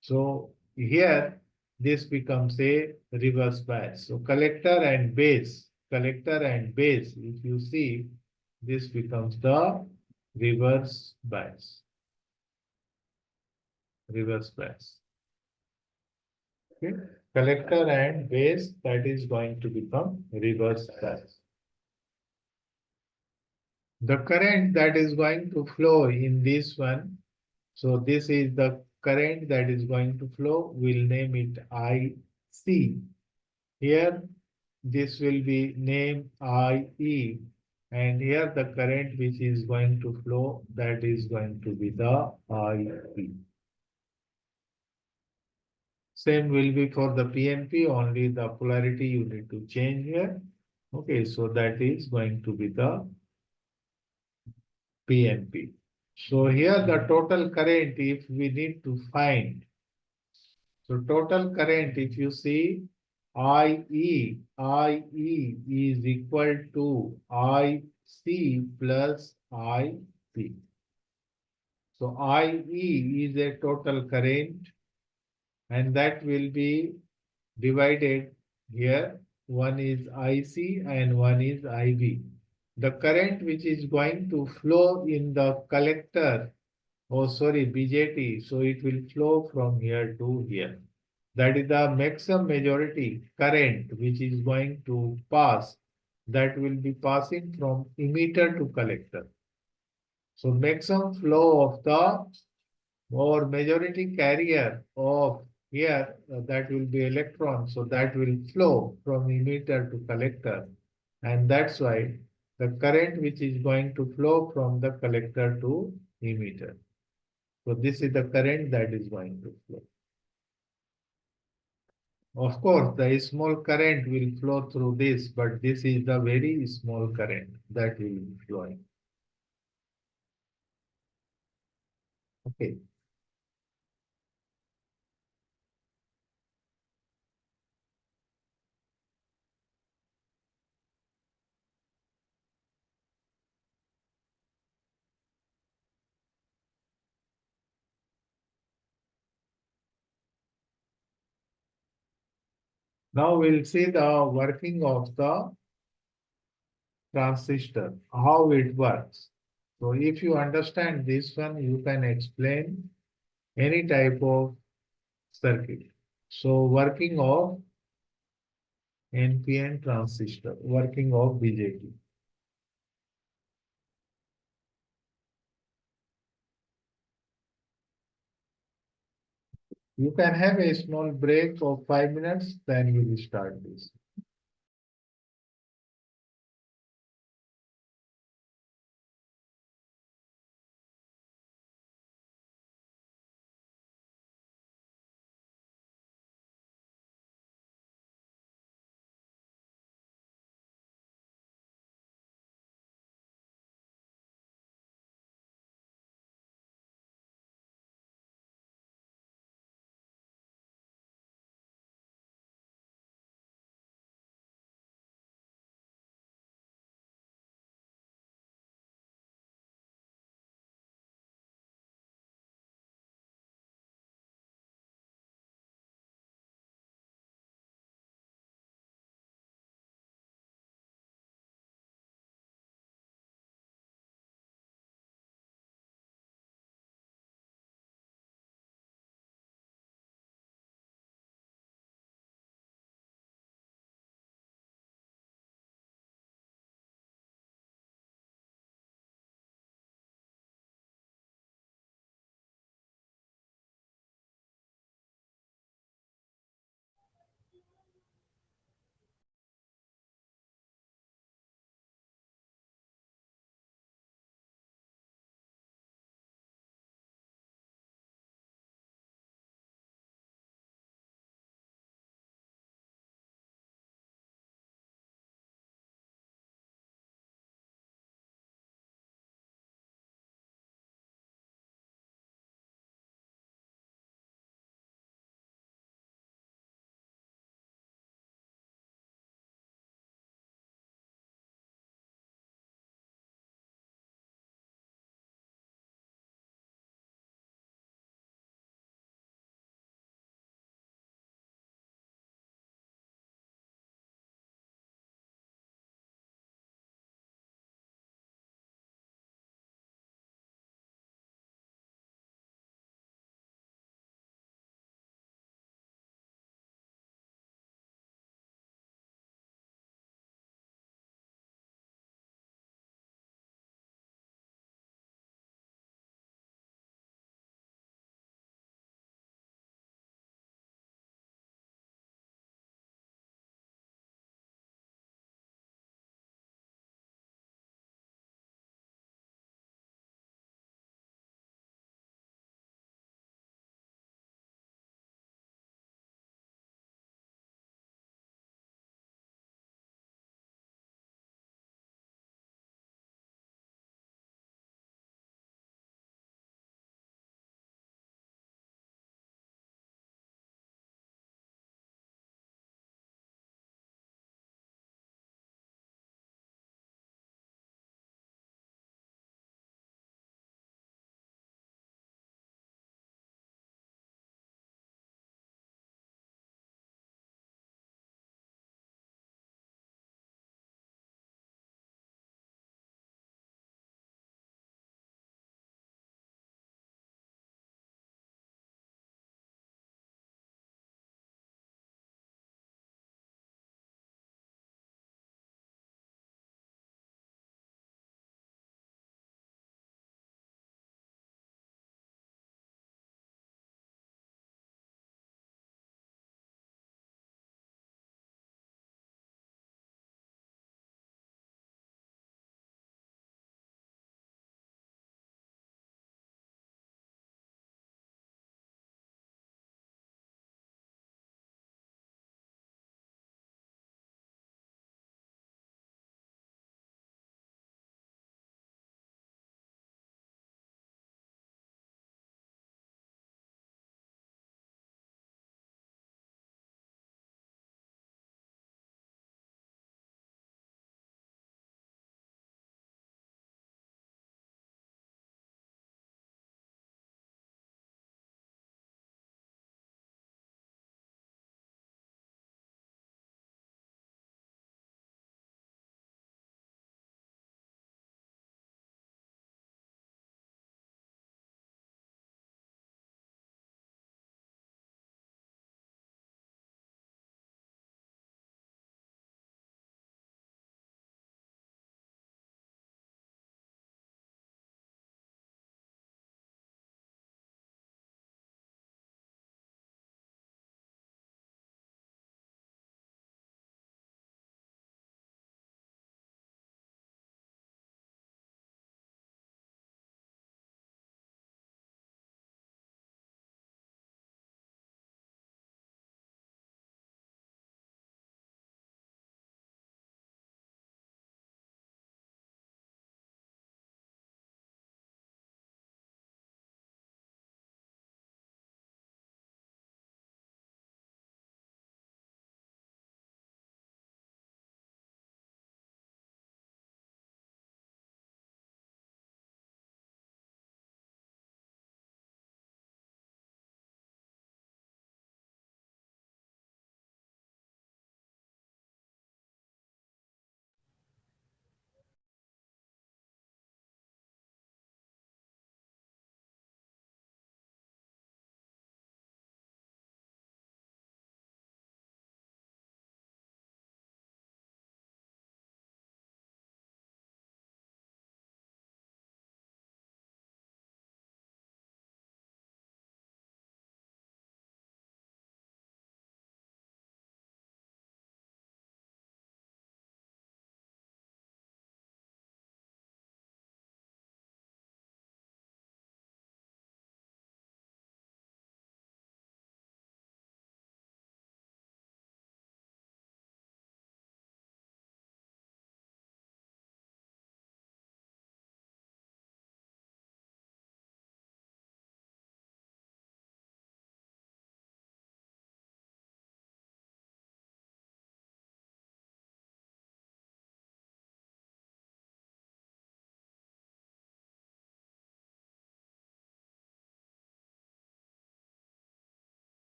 So here this becomes a reverse bias. So collector and base, if you see, this becomes the reverse bias. Reverse bias. Okay. Collector and base, that is going to become reverse bias. The current that is going to flow in this one, so this is the current that is going to flow, we'll name it IC. Here this will be named IE, and here the current which is going to flow, that is going to be the IP. Same will be for the PNP, only the polarity you need to change here. Okay, so that is going to be the PNP. So here the total current, if we need to find, so total current, if you see, IE is equal to IC plus IP. So IE is a total current, and that will be divided here. One is IC and one is IB. The current which is going to flow in the collector, oh sorry, BJT, so it will flow from here to here. That is the maximum majority current which is going to pass, that will be passing from emitter to collector. So maximum flow of the or majority carrier of here, that will be electron, so that will flow from emitter to collector, and that's why the current which is going to flow from the collector to emitter. So this is the current that is going to flow. Of course, the small current will flow through this, but this is the very small current that will be flowing. Okay. Now we'll see the working of the transistor, how it works. So if you understand this one, you can explain any type of circuit. So working of NPN transistor, working of BJT. You can have a small break of 5 minutes, then we will start this.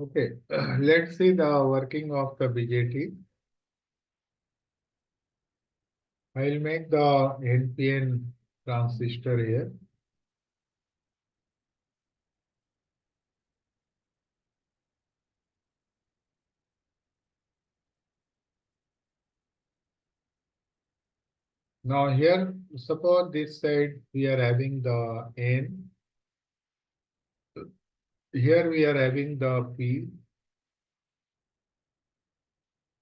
Okay, let's see the working of the BJT. I'll make the NPN transistor here. Now here, suppose this side we are having the N. Here we are having the P.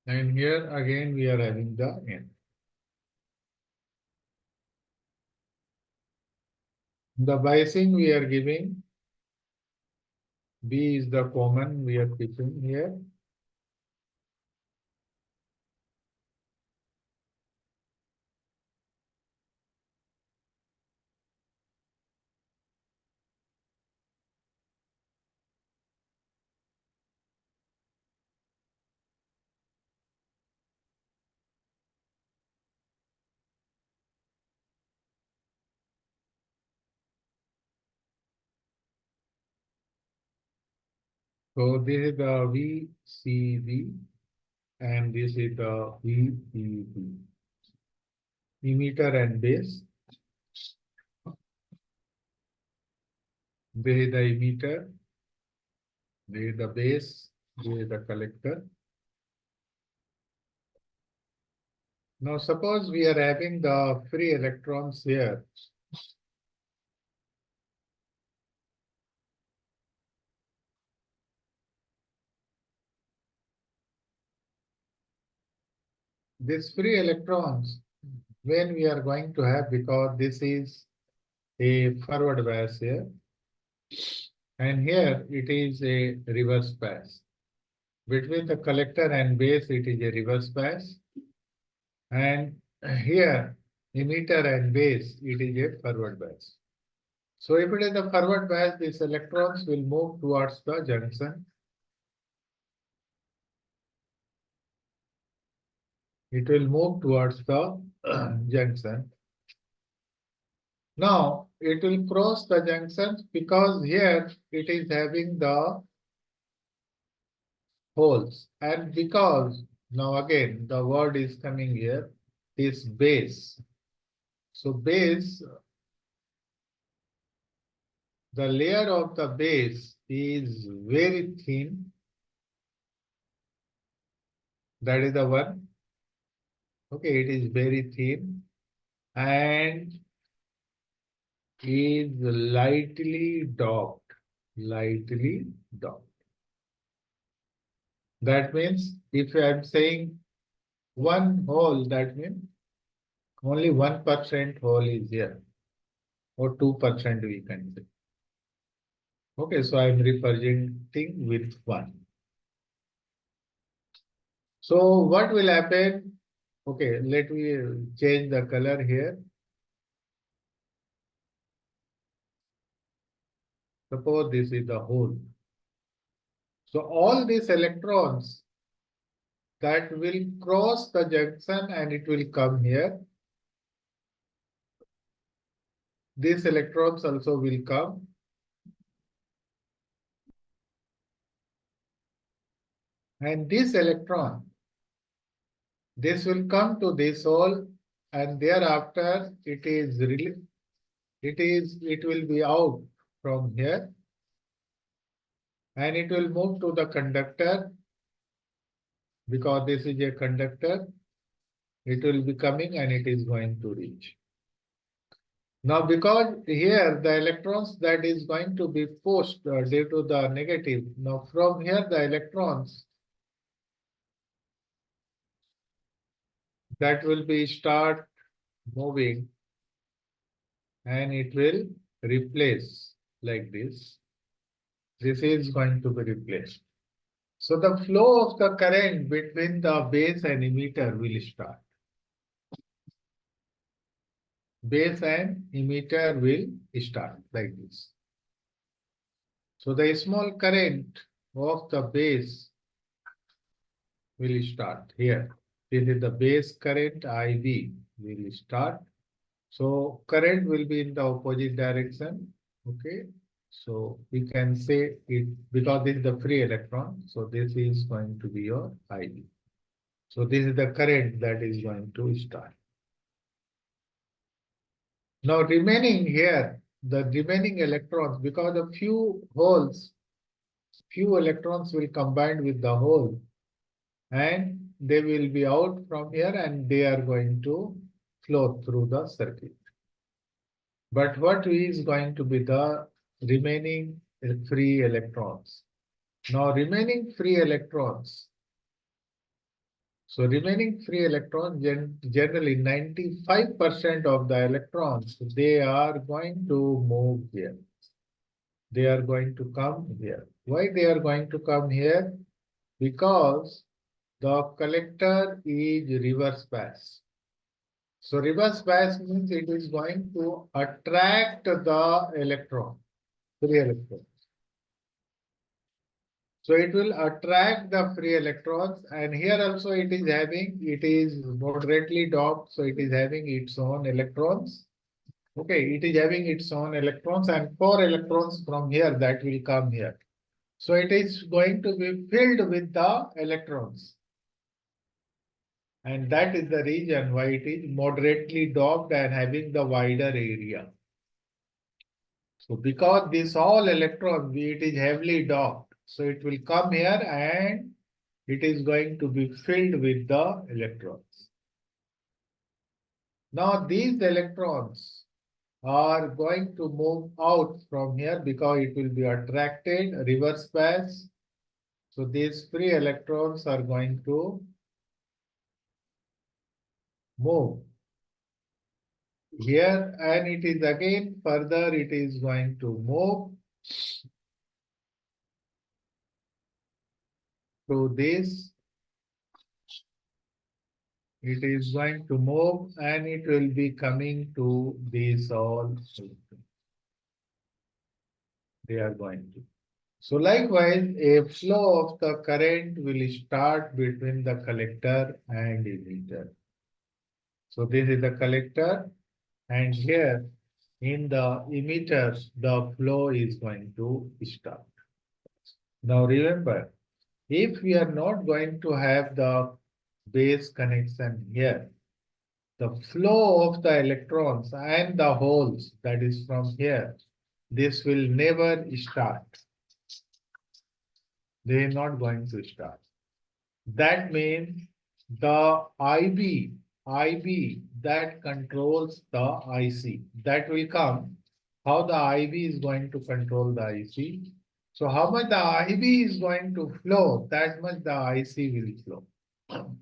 And here again we are having the N. The biasing we are giving, B is the common we are keeping here. So this is the VCV and this is the VEB. Emitter and base. This is the emitter. This is the base. This is the collector. Now suppose we are having the free electrons here. These free electrons, when we are going to have, because this is a forward bias here, and here it is a reverse bias. Between the collector and base, it is a reverse bias. And here, emitter and base, it is a forward bias. So if it is a forward bias, these electrons will move towards the junction. It will move towards the junction. Now, it will cross the junction because here it is having the holes. And because, now again, the word is coming here, is base. So base, the layer of the base is very thin. That is the one. Okay, it is very thin and is lightly docked. Lightly docked. That means if I am saying one hole, that means only 1% hole is here, or 2% we can say. Okay, so I am representing with 1. So what will happen? Okay, let me change the color here. Suppose this is the hole. So all these electrons that will cross the junction and it will come here. These electrons also will come. And this electron, this will come to this hole and thereafter it will be out from here and it will move to the conductor because this is a conductor. It will be coming and it is going to reach. Now, because here the electrons that is going to be pushed due to the negative. Now, from here the electrons that will be start moving and it will replace like this. This is going to be replaced. So the flow of the current between the base and emitter will start. Base and emitter will start like this. So the small current of the base will start here. This is the base current IV will start. So current will be in the opposite direction. Okay. So we can say it because this is the free electron. So this is going to be your IB. So this is the current that is going to start. Now remaining here, the remaining electrons, because of few holes, few electrons will combine with the hole and they will be out from here and they are going to flow through the circuit. But what is going to be the remaining free electrons? Now remaining free electrons. So remaining free electrons, generally 95% of the electrons, they are going to move here. They are going to come here. Why they are going to come here? Because the collector is reverse bias. So reverse bias means it is going to attract the electron, free electron. So it will attract the free electrons, and here also it is moderately doped, so it is having its own electrons. Okay, it is having its own electrons, and 4 electrons from here that will come here. So it is going to be filled with the electrons. And that is the reason why it is moderately doped and having the wider area. So because this all electron, it is heavily doped, so it will come here and it is going to be filled with the electrons. Now these electrons are going to move out from here because it will be attracted, reverse bias. So these free electrons are going to move here, and it is again further it is going to move to this. It is going to move and it will be coming to these all. They are going to. So likewise, a flow of the current will start between the collector and emitter. So this is the collector, and here in the emitter, the flow is going to start. Now remember, if we are not going to have the base connection here, the flow of the electrons and the holes, that is from here, this will never start. They are not going to start. That means the IB that controls the IC, that will come. How the IB is going to control the IC. So how much the IB is going to flow, that much the IC will flow.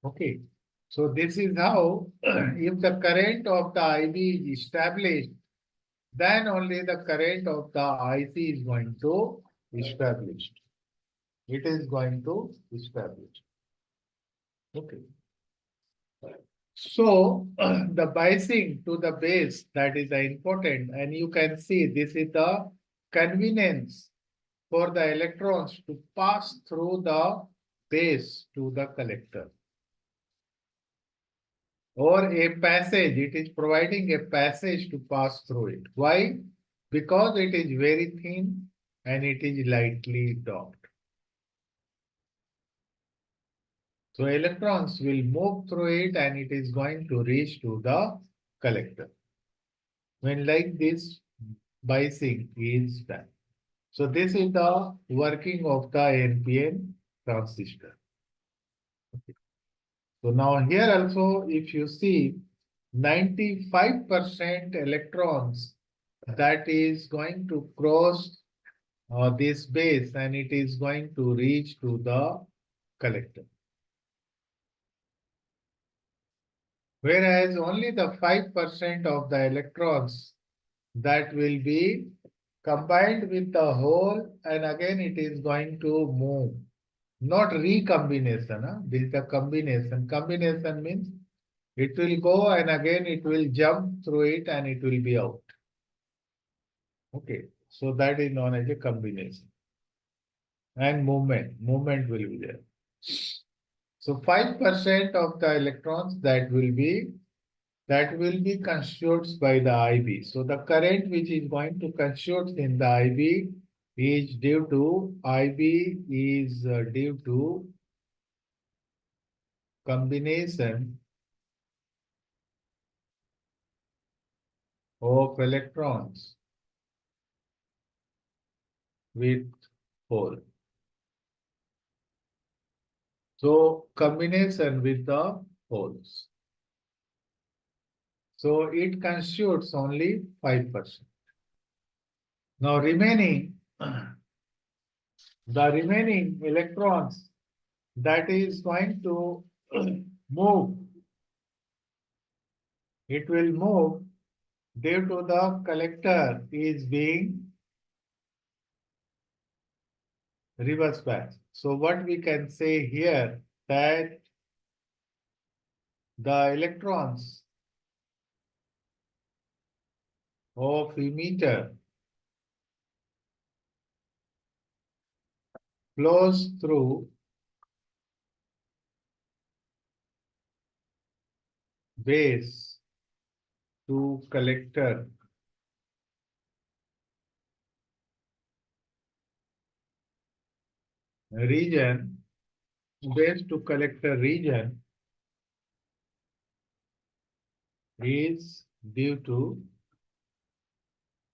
Okay. So this is how, if the current of the IB is established, then only the current of the IC is going to establish. It is going to establish. Okay. So the biasing to the base, that is important, and you can see this is the convenience for the electrons to pass through the base to the collector. Or a passage, it is providing a passage to pass through it. Why? Because it is very thin and it is lightly doped. So electrons will move through it and it is going to reach to the collector. When like this, biasing is done. So this is the working of the NPN transistor. Okay. So now here also, if you see 95% electrons that is going to cross this base and it is going to reach to the collector. Whereas only the 5% of the electrons that will be combined with the hole and again it is going to move. Not recombination. Huh? This is the combination. Combination means it will go and again it will jump through it and it will be out. Okay. So that is known as a combination. And movement will be there. So 5% of the electrons that will be that will be consumed by the IB. So the current which is going to consume in the IB is due to due to combination of electrons with hole. So combination with the holes. So it constitutes only 5%. Now remaining, the remaining electrons that is going to move, it will move due to the collector is being reverse biased. So what we can say here that the electrons of emitter flows through base to collector region, base to collector region is due to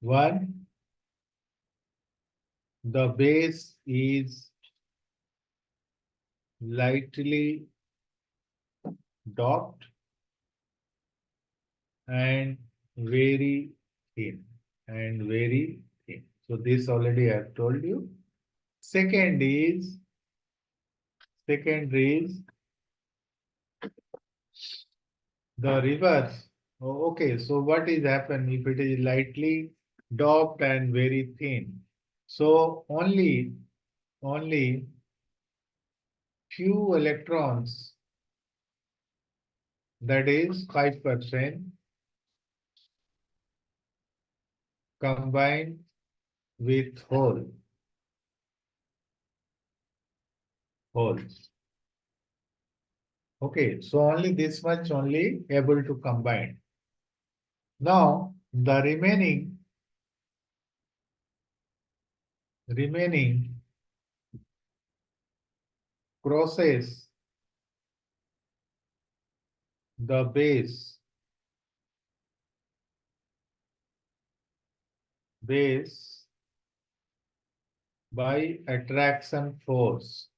one, the base is lightly doped and very thin So this already I have told you. Second is the reverse. Oh, okay, so what is happen if it is lightly doped and very thin? So only few electrons, that is 5%, combined with holes. Okay, so only this much only able to combine. Now the remaining crosses the base by attraction force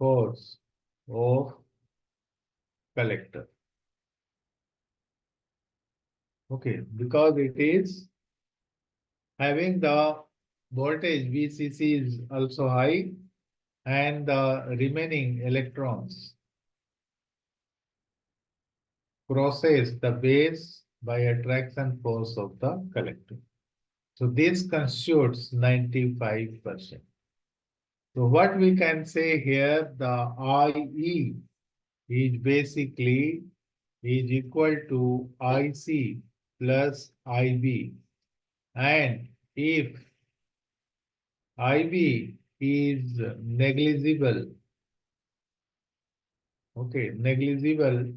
of collector. Okay, because it is having the voltage VCC is also high and the remaining electrons crosses the base by attraction force of the collector. So this constitutes 95%. So what we can say here, the IE is basically is equal to IC plus IB. And if IB is negligible, okay, negligible,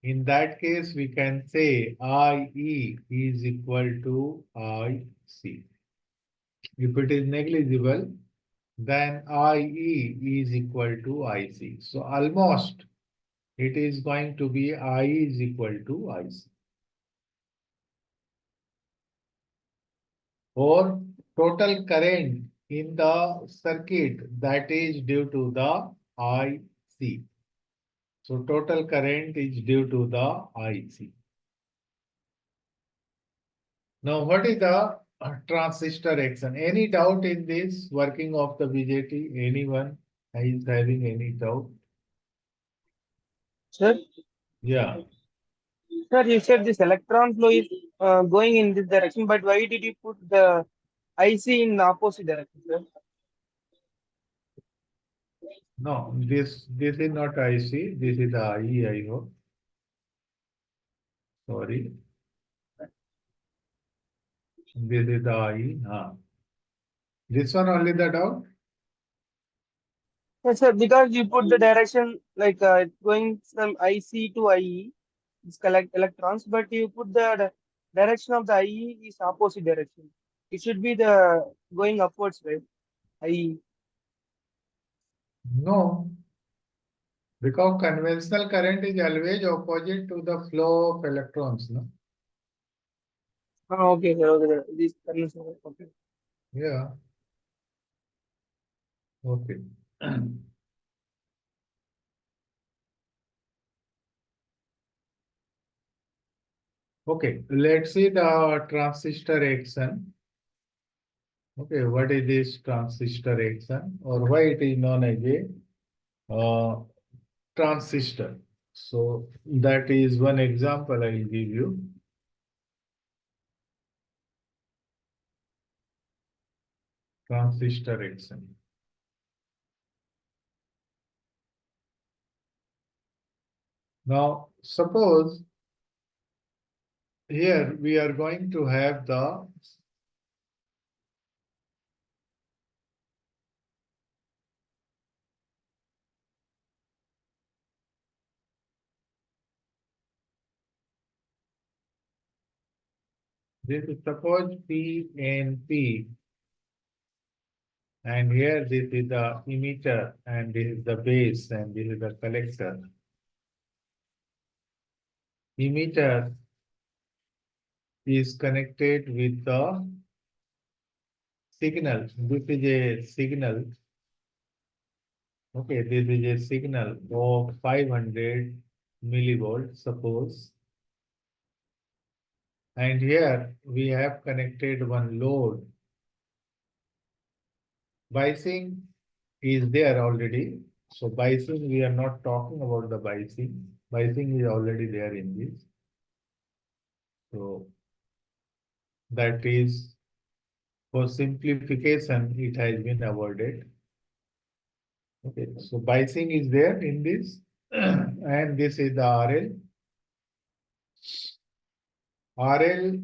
in that case we can say IE is equal to IC. If it is negligible, then IE is equal to IC. So almost it is going to be IE is equal to IC. Or total current in the circuit that is due to the IC. So total current is due to the IC. Now what is the transistor action? Any doubt in this working of the BJT? Anyone is having any doubt? Sir, Yeah. sir, you said this electron flow is going in this direction, but why did you put the IC in the opposite direction, sir? No, this is not IC. This is the IE, I hope. Sorry. This is the IE. This one only the doubt? Yes, sir, because you put the direction like going from IC to IE, it's collect electrons, but you put the direction of the IE is opposite direction. It should be the going upwards, right? IE. No, because conventional current is always opposite to the flow of electrons, no? Okay, sir. Okay, sir. This conventional. Okay. Yeah. Okay. Okay, let's see the transistor action. Okay, what is this transistor action or why it is known as a transistor? So that is one example I will give you. Transistor action. Now, suppose here we are going to have the this is suppose P and P, and here this is the emitter and this is the base and this is the collector. Emitter is connected with the signal. This is a signal. Okay, this is a signal of 500 millivolts, suppose. And here we have connected one load. Biasing is there already. So biasing, we are not talking about the biasing. Biasing is already there in this. So that is for simplification, it has been avoided. Okay, so biasing is there in this, and this is the RL. RL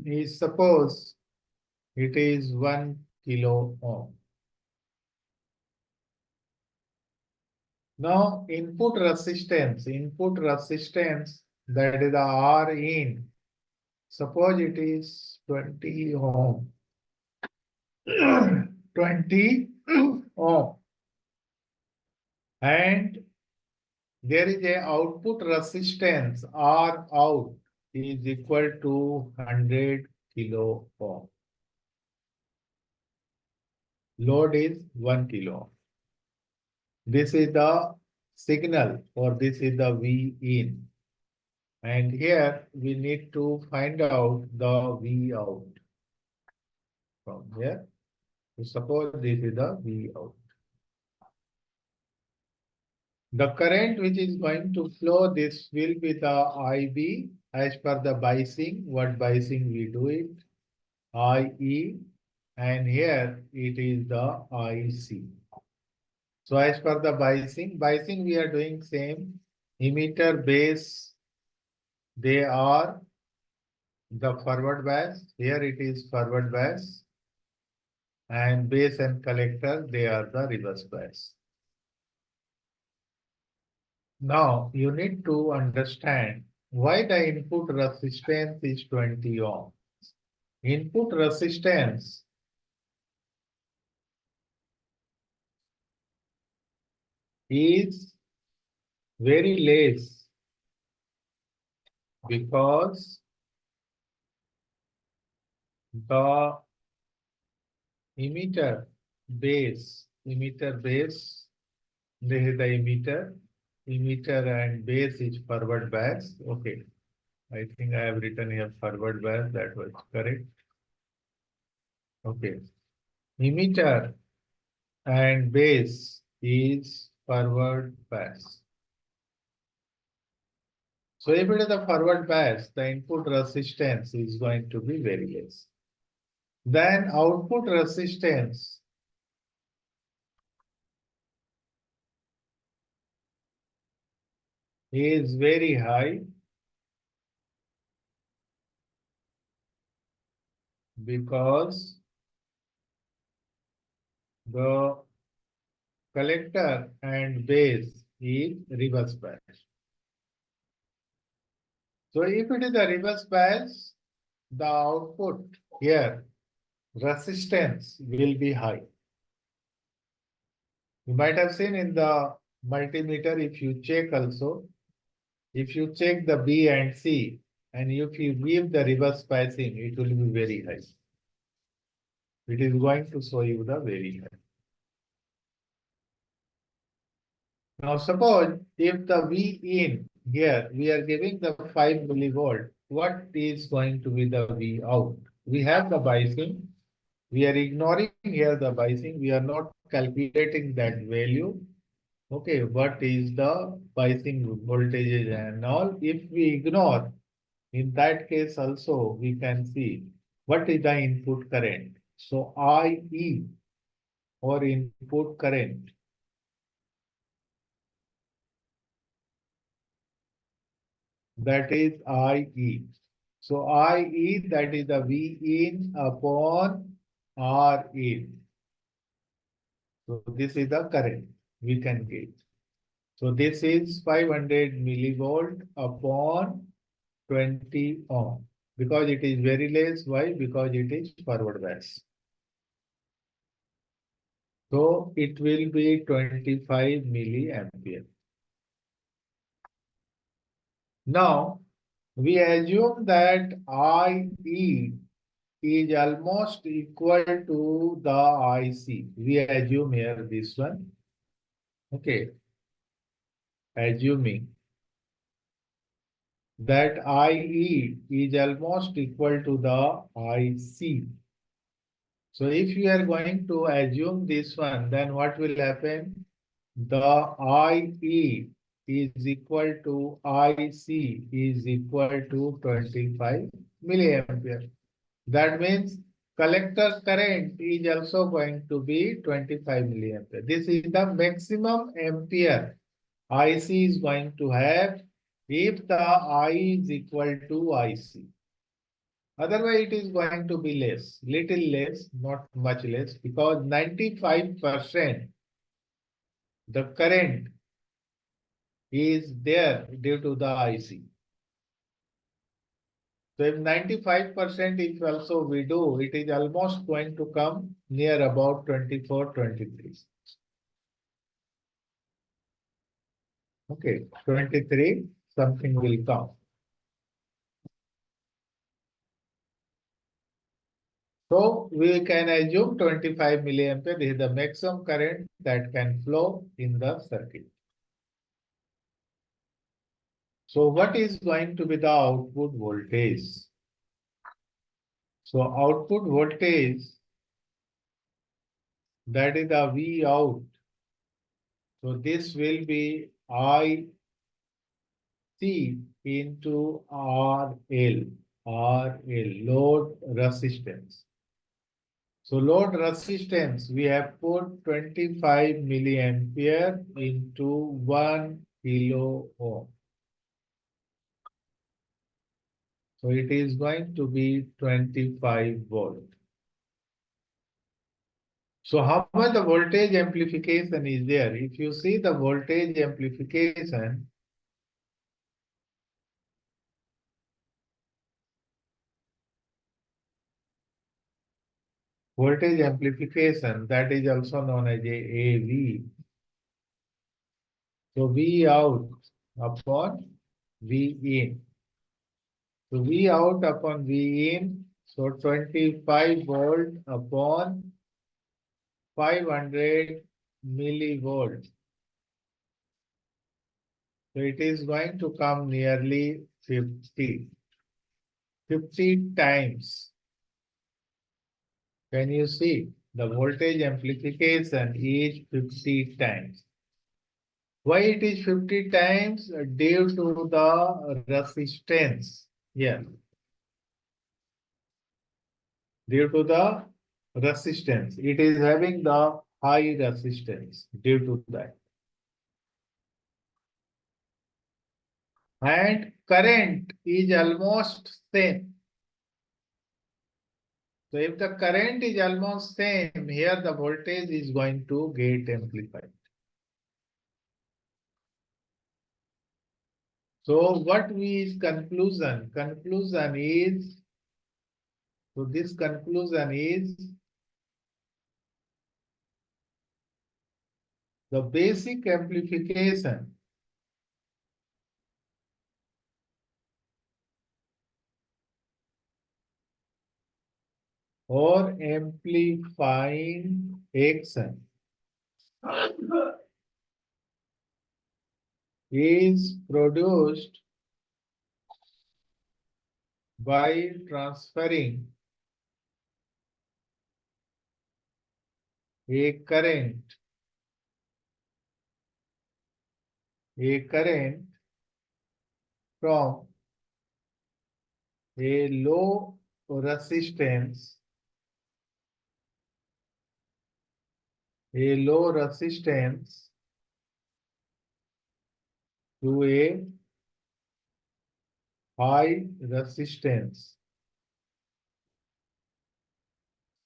is suppose it is 1 kilo ohm. Now input resistance that is the R in. Suppose it is 20 ohm. 20 ohm. And there is a output resistance R out is equal to 100 kilo ohm. Load is 1 kilo. This is the signal or this is the V in. And here we need to find out the V out from here. So suppose this is the V out. The current which is going to flow, this will be the IB as per the biasing. What biasing we do it? IE, and here it is the IC. So as per the biasing we are doing same. Emitter, base, they are the forward bias. Here it is forward bias. And base and collector, they are the reverse bias. Now you need to understand why the input resistance is 20 ohm. Input resistance is very less because the emitter base, this is the emitter and base is forward bias. Okay, I think I have written here forward bias, that was correct. Okay, emitter and base is forward bias. So if it is the forward bias, the input resistance is going to be very less. Then output resistance is very high because the collector and base is reverse bias. So if it is a reverse bias, the output here, resistance will be high. You might have seen in the multimeter, if you check also, if you check the B and C, and if you give the reverse biasing, it will be very high. It is going to show you the very high. Now suppose if the V in here, we are giving the 5 millivolt, what is going to be the V out? We have the biasing. We are ignoring here the biasing. We are not calculating that value. Okay, what is the biasing voltages and all? If we ignore, in that case also we can see what is the input current. So IE or input current, that is IE. So IE, that is the V in upon R in. So this is the current we can get. So this is 500 millivolt upon 20 ohm. Because it is very less. Why? Because it is forward bias. So it will be 25 milliampere. Now we assume that IE is almost equal to the IC. We assume here this one. Okay. Assuming that IE is almost equal to the IC. So if you are going to assume this one, then what will happen? The IE is equal to IC is equal to 25 milliampere. That means collector current is also going to be 25 milliampere. This is the maximum ampere IC is going to have if the I is equal to IC. Otherwise, it is going to be less, little less, not much less, because 95% the current is there due to the IC. So if 95% if also we do, it is almost going to come near about 24, 23. Okay, 23, something will come. So we can assume 25 milliampere is the maximum current that can flow in the circuit. So what is going to be the output voltage? So output voltage, that is the V out. So this will be IC into RL, load resistance. So load resistance, we have put 25 milliampere into 1 kilo ohm. So it is going to be 25 volt. So how much the voltage amplification is there? If you see the voltage amplification, that is also known as AV. So V out upon V in. So V out upon V in, so 25 volt upon 500 millivolts. So it is going to come nearly 50 times. Can you see? The voltage amplification is 50 times. Why it is 50 times? Due to the resistance here. Due to the resistance. It is having the high resistance due to that. And current is almost same. So if the current is almost same, here the voltage is going to get amplified. So what is conclusion? Conclusion is, so this conclusion is the basic amplification or amplifying action is produced by transferring a current from a low resistance to a high resistance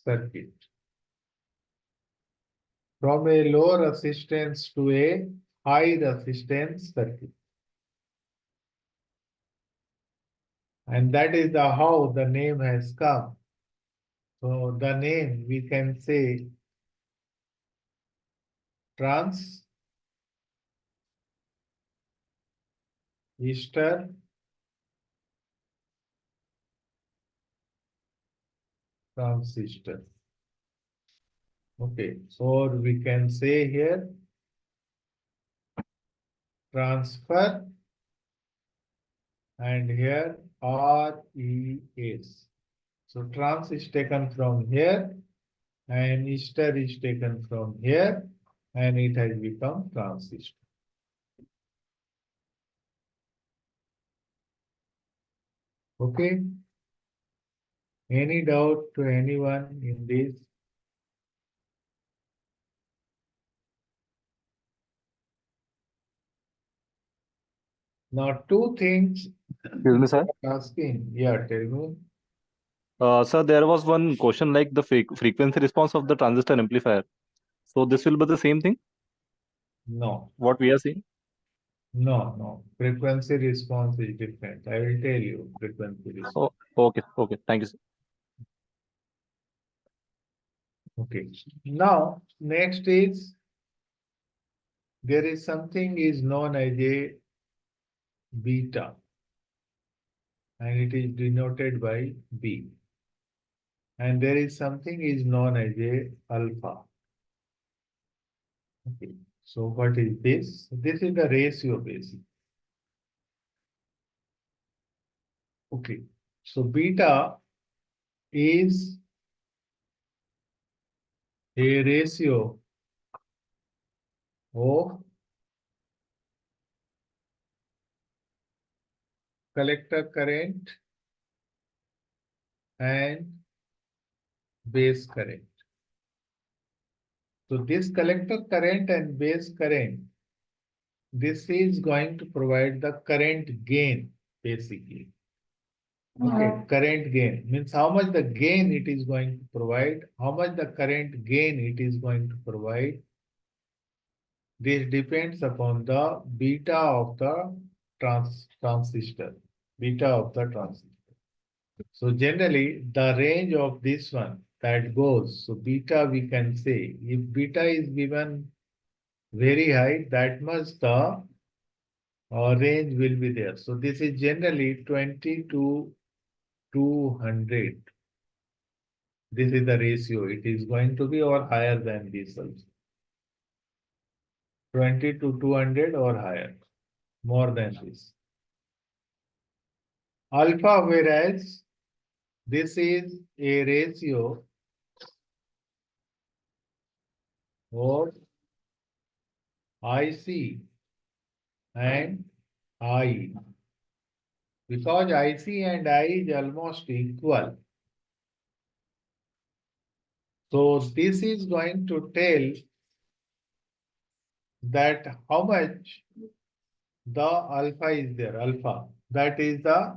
circuit. From a low resistance to a high resistance circuit. And that is how the name has come. So the name we can say transistor transistor. Okay, so we can say here transfer and here RES. So trans is taken from here and ester is taken from here and it has become transistor. Okay. Any doubt to anyone in this? Now, two things Excuse me, sir. asking. Yeah, tell me. Sir, there was one question like the frequency response of the transistor amplifier. So this will be the same thing, No, what we are seeing? no. Frequency response is different. I will tell you frequency response. Oh, okay. Thank you, sir. Okay. Now, next is there is something is known as a beta and it is denoted by B. And there is something is known as a alpha. Okay. So what is this? This is the ratio basically. Okay. So beta is a ratio of collector current and base current. So this collector current and base current, this is going to provide the current gain basically. Okay, current gain means how much the gain it is going to provide, how much the current gain it is going to provide. This depends upon the beta of the transistor, beta of the transistor. So generally the range of this one that goes, so beta we can say, if beta is given very high, that much the range will be there. So this is generally 20 to 200. This is the ratio. It is going to be or higher than this also. 20 to 200 or higher, more than this. Alpha, whereas this is a ratio of IC and I. Because IC and I is almost equal. So this is going to tell that how much the alpha is there, alpha. That is the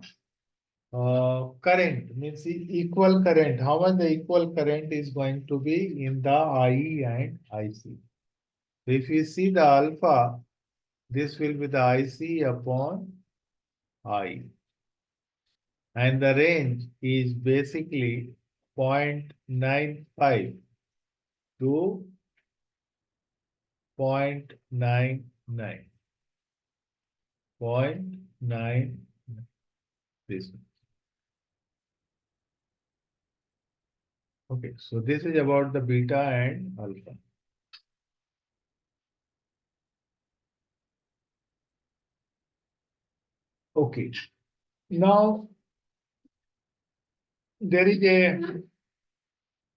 current, means equal current. How much the equal current is going to be in the IE and IC. So if you see the alpha, this will be the IC upon I. And the range is basically 0.95 to 0.99. 0.9 this. Okay, so this is about the beta and alpha. Okay, now there is a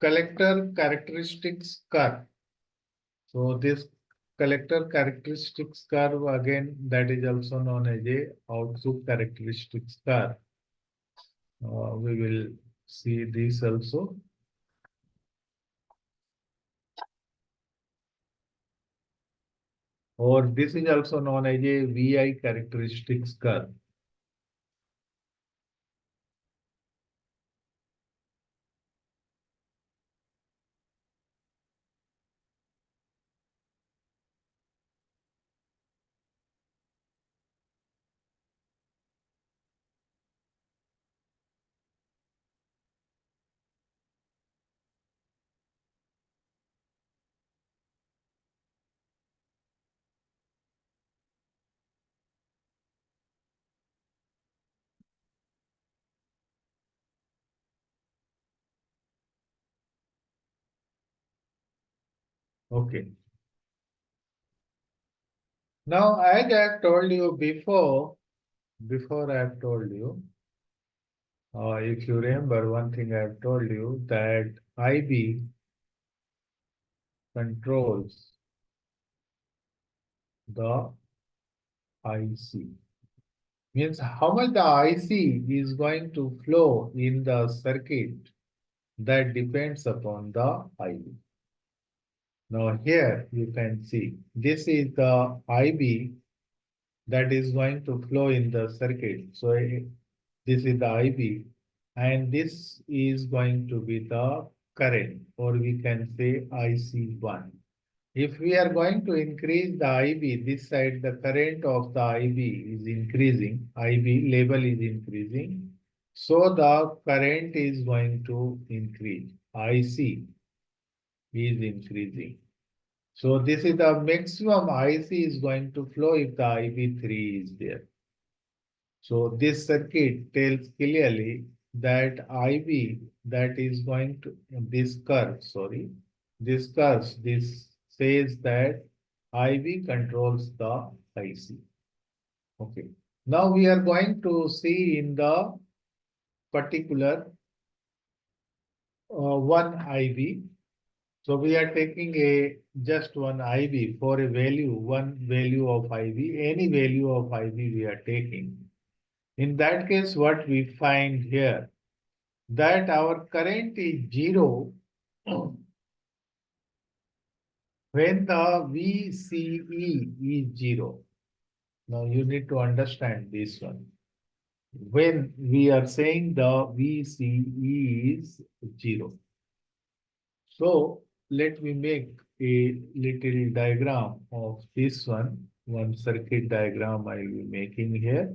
collector characteristics curve. So this collector characteristics curve again, that is also known as a output characteristics curve. We will see this also. Or this is also known as a VI characteristics curve. Okay. Now, as I have told you before I have told you, if you remember one thing I have told you that IB controls the IC. Means how much the IC is going to flow in the circuit, that depends upon the IB. Now here you can see this is the IB that is going to flow in the circuit. So this is the IB and this is going to be the current, or we can say IC1. If we are going to increase the IB, this side the current of the IB is increasing, IB level is increasing. So the current is going to increase, IC is increasing. So this is the maximum IC is going to flow if the IB3 is there. So this circuit tells clearly that IB that is going to, this curve this says that IB controls the IC. Okay. Now we are going to see in the particular one IB. So we are taking a just one IB for a value, one value of IB, any value of IB we are taking. In that case, what we find here, that our current is 0 when the VCE is 0. Now you need to understand this one. When we are saying the VCE is 0. So let me make a little diagram of this one circuit diagram I will be making here.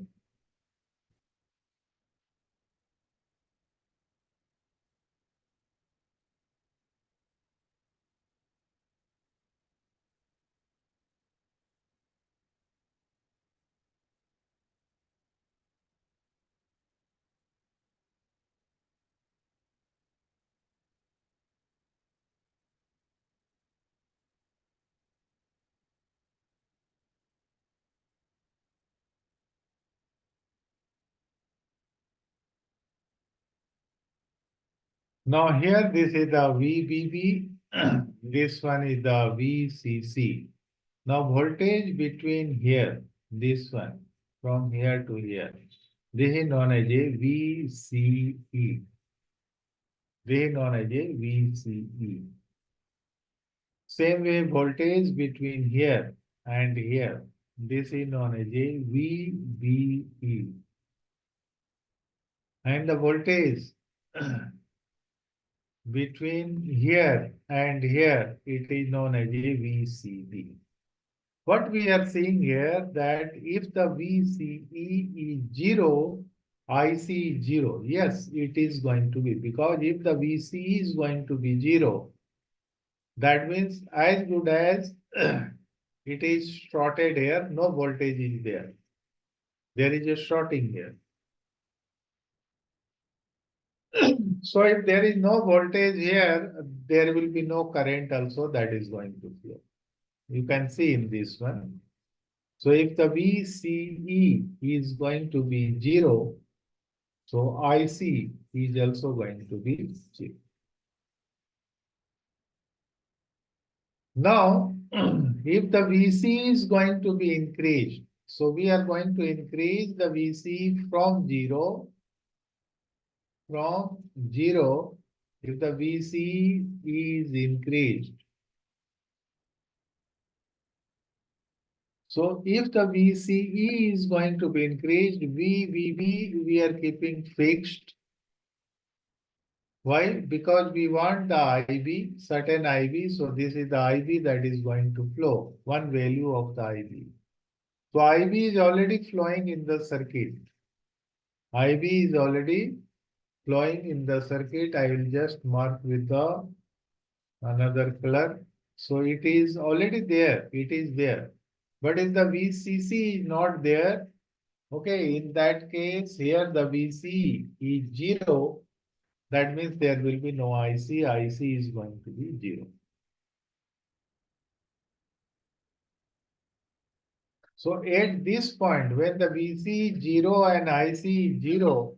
Now here this is the VBB, this one is the VCC. Now voltage between here, this one, from here to here, this is known as a VCE. This is known as a VCE. Same way voltage between here and here, this is known as a VBE. And the voltage between here and here, it is known as a VCB. what we are seeing here that if the VCE is 0, IC is 0. Yes, it is going to be, because if the VCE is going to be 0, that means as good as it is shorted here, no voltage is there. There is a shorting here. So if there is no voltage here, there will be no current also that is going to flow. You can see in this one. So if the VCE is going to be 0, so IC is also going to be 0. Now, if the VC is going to be increased, so we are going to increase the VC from 0. From 0, if the VC is increased, so if the VCE is going to be increased, VVB we are keeping fixed. Why? Because we want the IB, certain IB. So this is the IB that is going to flow, one value of the IB. So IB is already flowing in the circuit. IB is already flowing in the circuit. I will just mark with the another color. So it is already there. It is there. But if the VCC is not there, okay, in that case, here the VC is 0. That means there will be no IC. IC is going to be 0. So at this point, when the VC is 0 and IC is 0,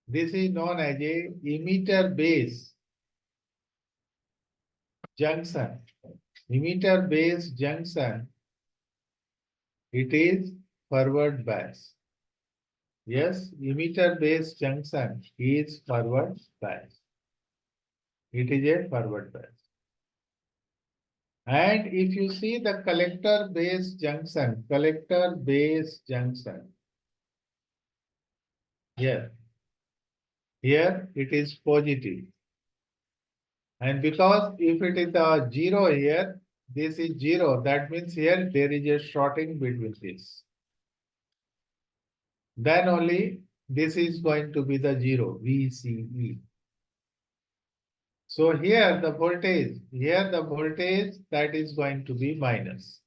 this is known as a emitter base junction. Emitter base junction, it is forward bias. Yes, emitter base junction is forward bias. It is a forward bias. And if you see the collector base junction, here it is positive. And because if it is the 0 here, this is 0, that means here there is a shorting between this. Then only this is going to be the 0, VCE. So here the voltage that is going to be minus.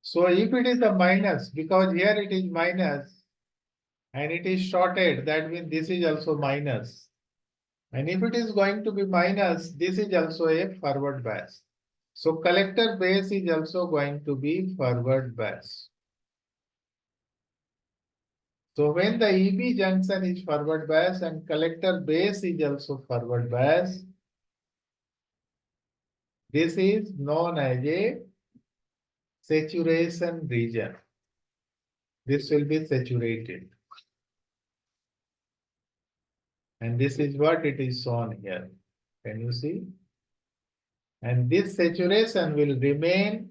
So if it is a minus, because here it is minus and it is shorted, that means this is also minus. And if it is going to be minus, this is also a forward bias. So collector base is also going to be forward bias. So when the EB junction is forward bias and collector base is also forward bias, this is known as a saturation region. This will be saturated. And this is what it is shown here. Can you see? And this saturation will remain.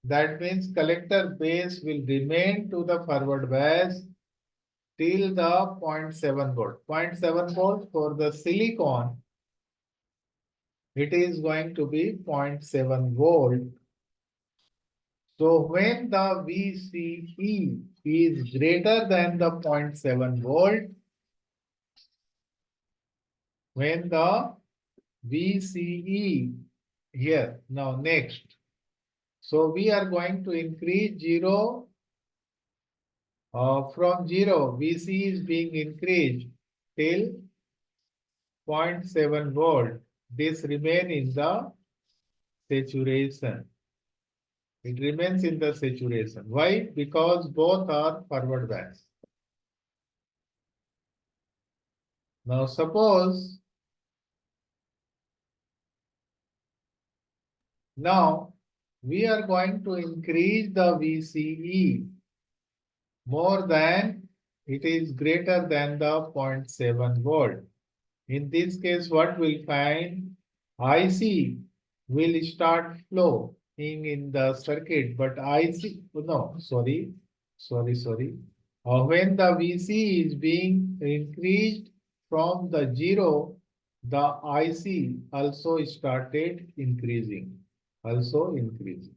That means collector base will remain to the forward bias till the 0.7 volt. 0.7 volt for the silicon, it is going to be 0.7 volt. So when the VCE is greater than the 0.7 volt, when the VCE here, now next. So we are going to increase 0 from 0, VC is being increased till 0.7 volt. This remain in the saturation. It remains in the saturation. Why? Because both are forward bias. Now suppose now we are going to increase the VCE more than it is greater than the 0.7 volt. In this case, what we'll find, IC will start flowing in the circuit, but IC, no, sorry. When the VC is being increased from the 0, the IC also started increasing. also increasing.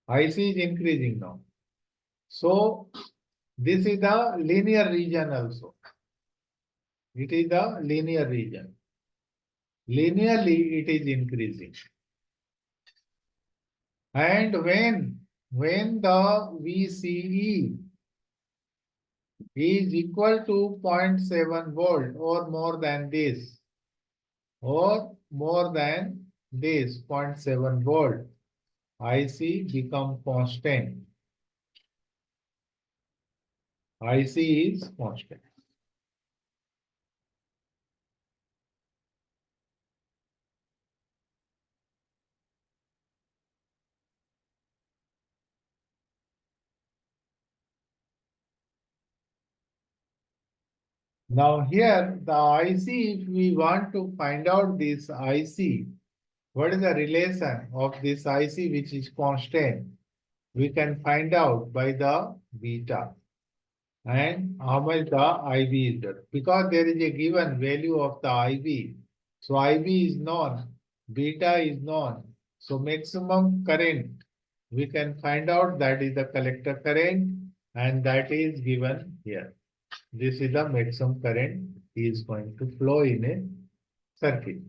IC is increasing now. So this is the linear region also. It is the linear region. Linearly it is increasing. And when the VCE is equal to 0.7 volt or more than this, or more than this 0.7 volt, IC become constant. IC is constant. Now here the IC, if we want to find out this IC, what is the relation of this IC which is constant? We can find out by the beta and how much the IB is there. Because there is a given value of the IB. So IB is known, beta is known. So maximum current we can find out, that is the collector current, and that is given here. This is the maximum current is going to flow in a circuit.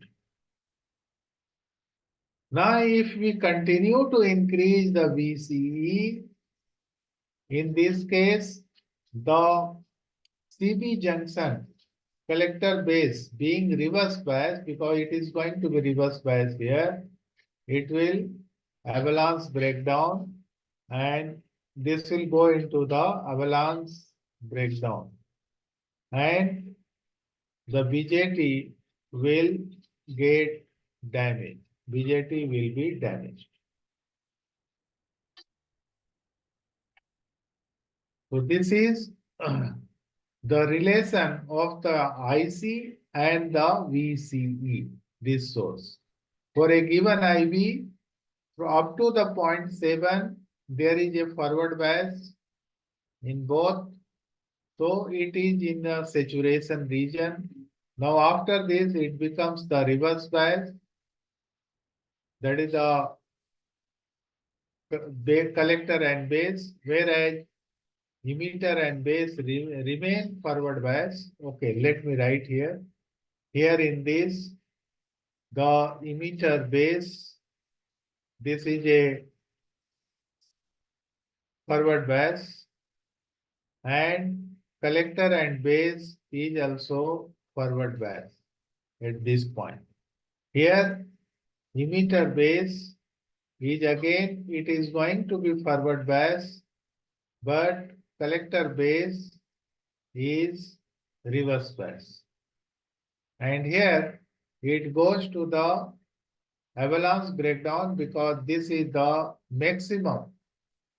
Now, if we continue to increase the VCE, in this case, the CB junction collector base being reverse bias, because it is going to be reverse bias here, it will avalanche breakdown, and this will go into the avalanche breakdown, and the BJT will get damaged. BJT will be damaged. So this is the relation of the IC and the VCE, this source. For a given IB, up to the 0.7, there is a forward bias in both. So it is in the saturation region. Now after this, it becomes the reverse bias. That is the collector and base, whereas emitter and base remain forward bias. Okay, let me write here. Here in this, the emitter base, this is a forward bias, and collector and base is also forward bias at this point. Here, emitter base is again, it is going to be forward bias, but collector base is reverse bias. And here it goes to the avalanche breakdown, because this is the maximum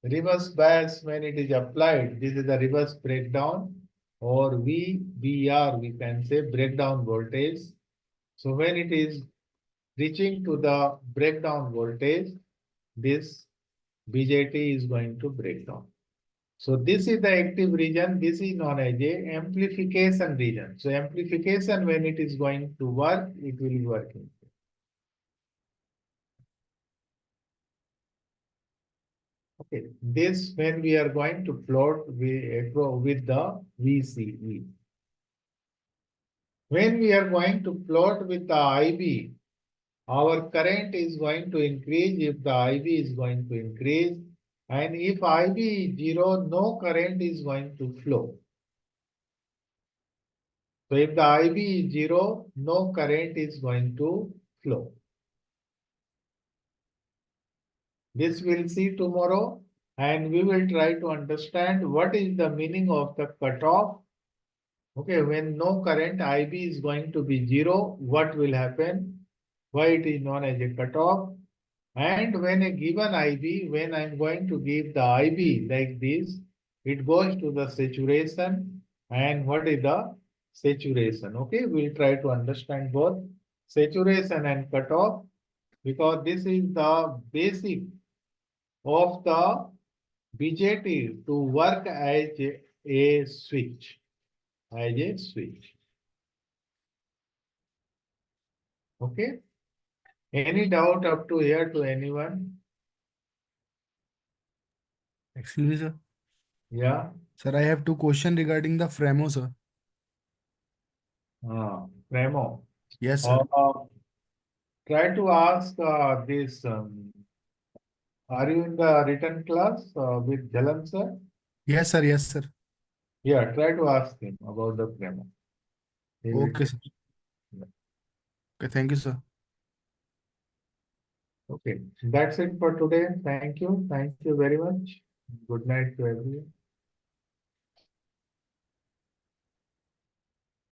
reverse bias when it is applied. This is the reverse breakdown, or VBR, we can say breakdown voltage. So when it is reaching to the breakdown voltage, this BJT is going to break down. So this is the active region. This is known as a amplification region. So amplification, when it is going to work, it will be working. Okay, this when we are going to plot with the VCE. When we are going to plot with the IB, our current is going to increase if the IB is going to increase. And if IB is 0, no current is going to flow. So if the IB is 0, no current is going to flow. This we'll see tomorrow, and we will try to understand what is the meaning of the cutoff. Okay, when no current IB is going to be 0, what will happen? Why it is known as a cutoff? And when a given IB, when I'm going to give the IB like this, it goes to the saturation. And what is the saturation? Okay, we'll try to understand both saturation and cutoff, because this is the basic of the BJT to work as a switch. As a switch. Okay. Any doubt up to here to anyone? Excuse me, sir. Yeah. Sir, I have two questions regarding the Framo, sir. Premo. Yes, sir. Try to ask this. Are you in the written class with Jalan sir? Yes, sir. Yes, sir. Yeah, try to ask him about the Premo. He will Okay, sir. Okay, thank you, sir. Okay, that's it for today. Thank you. Thank you very much. Good night to everyone.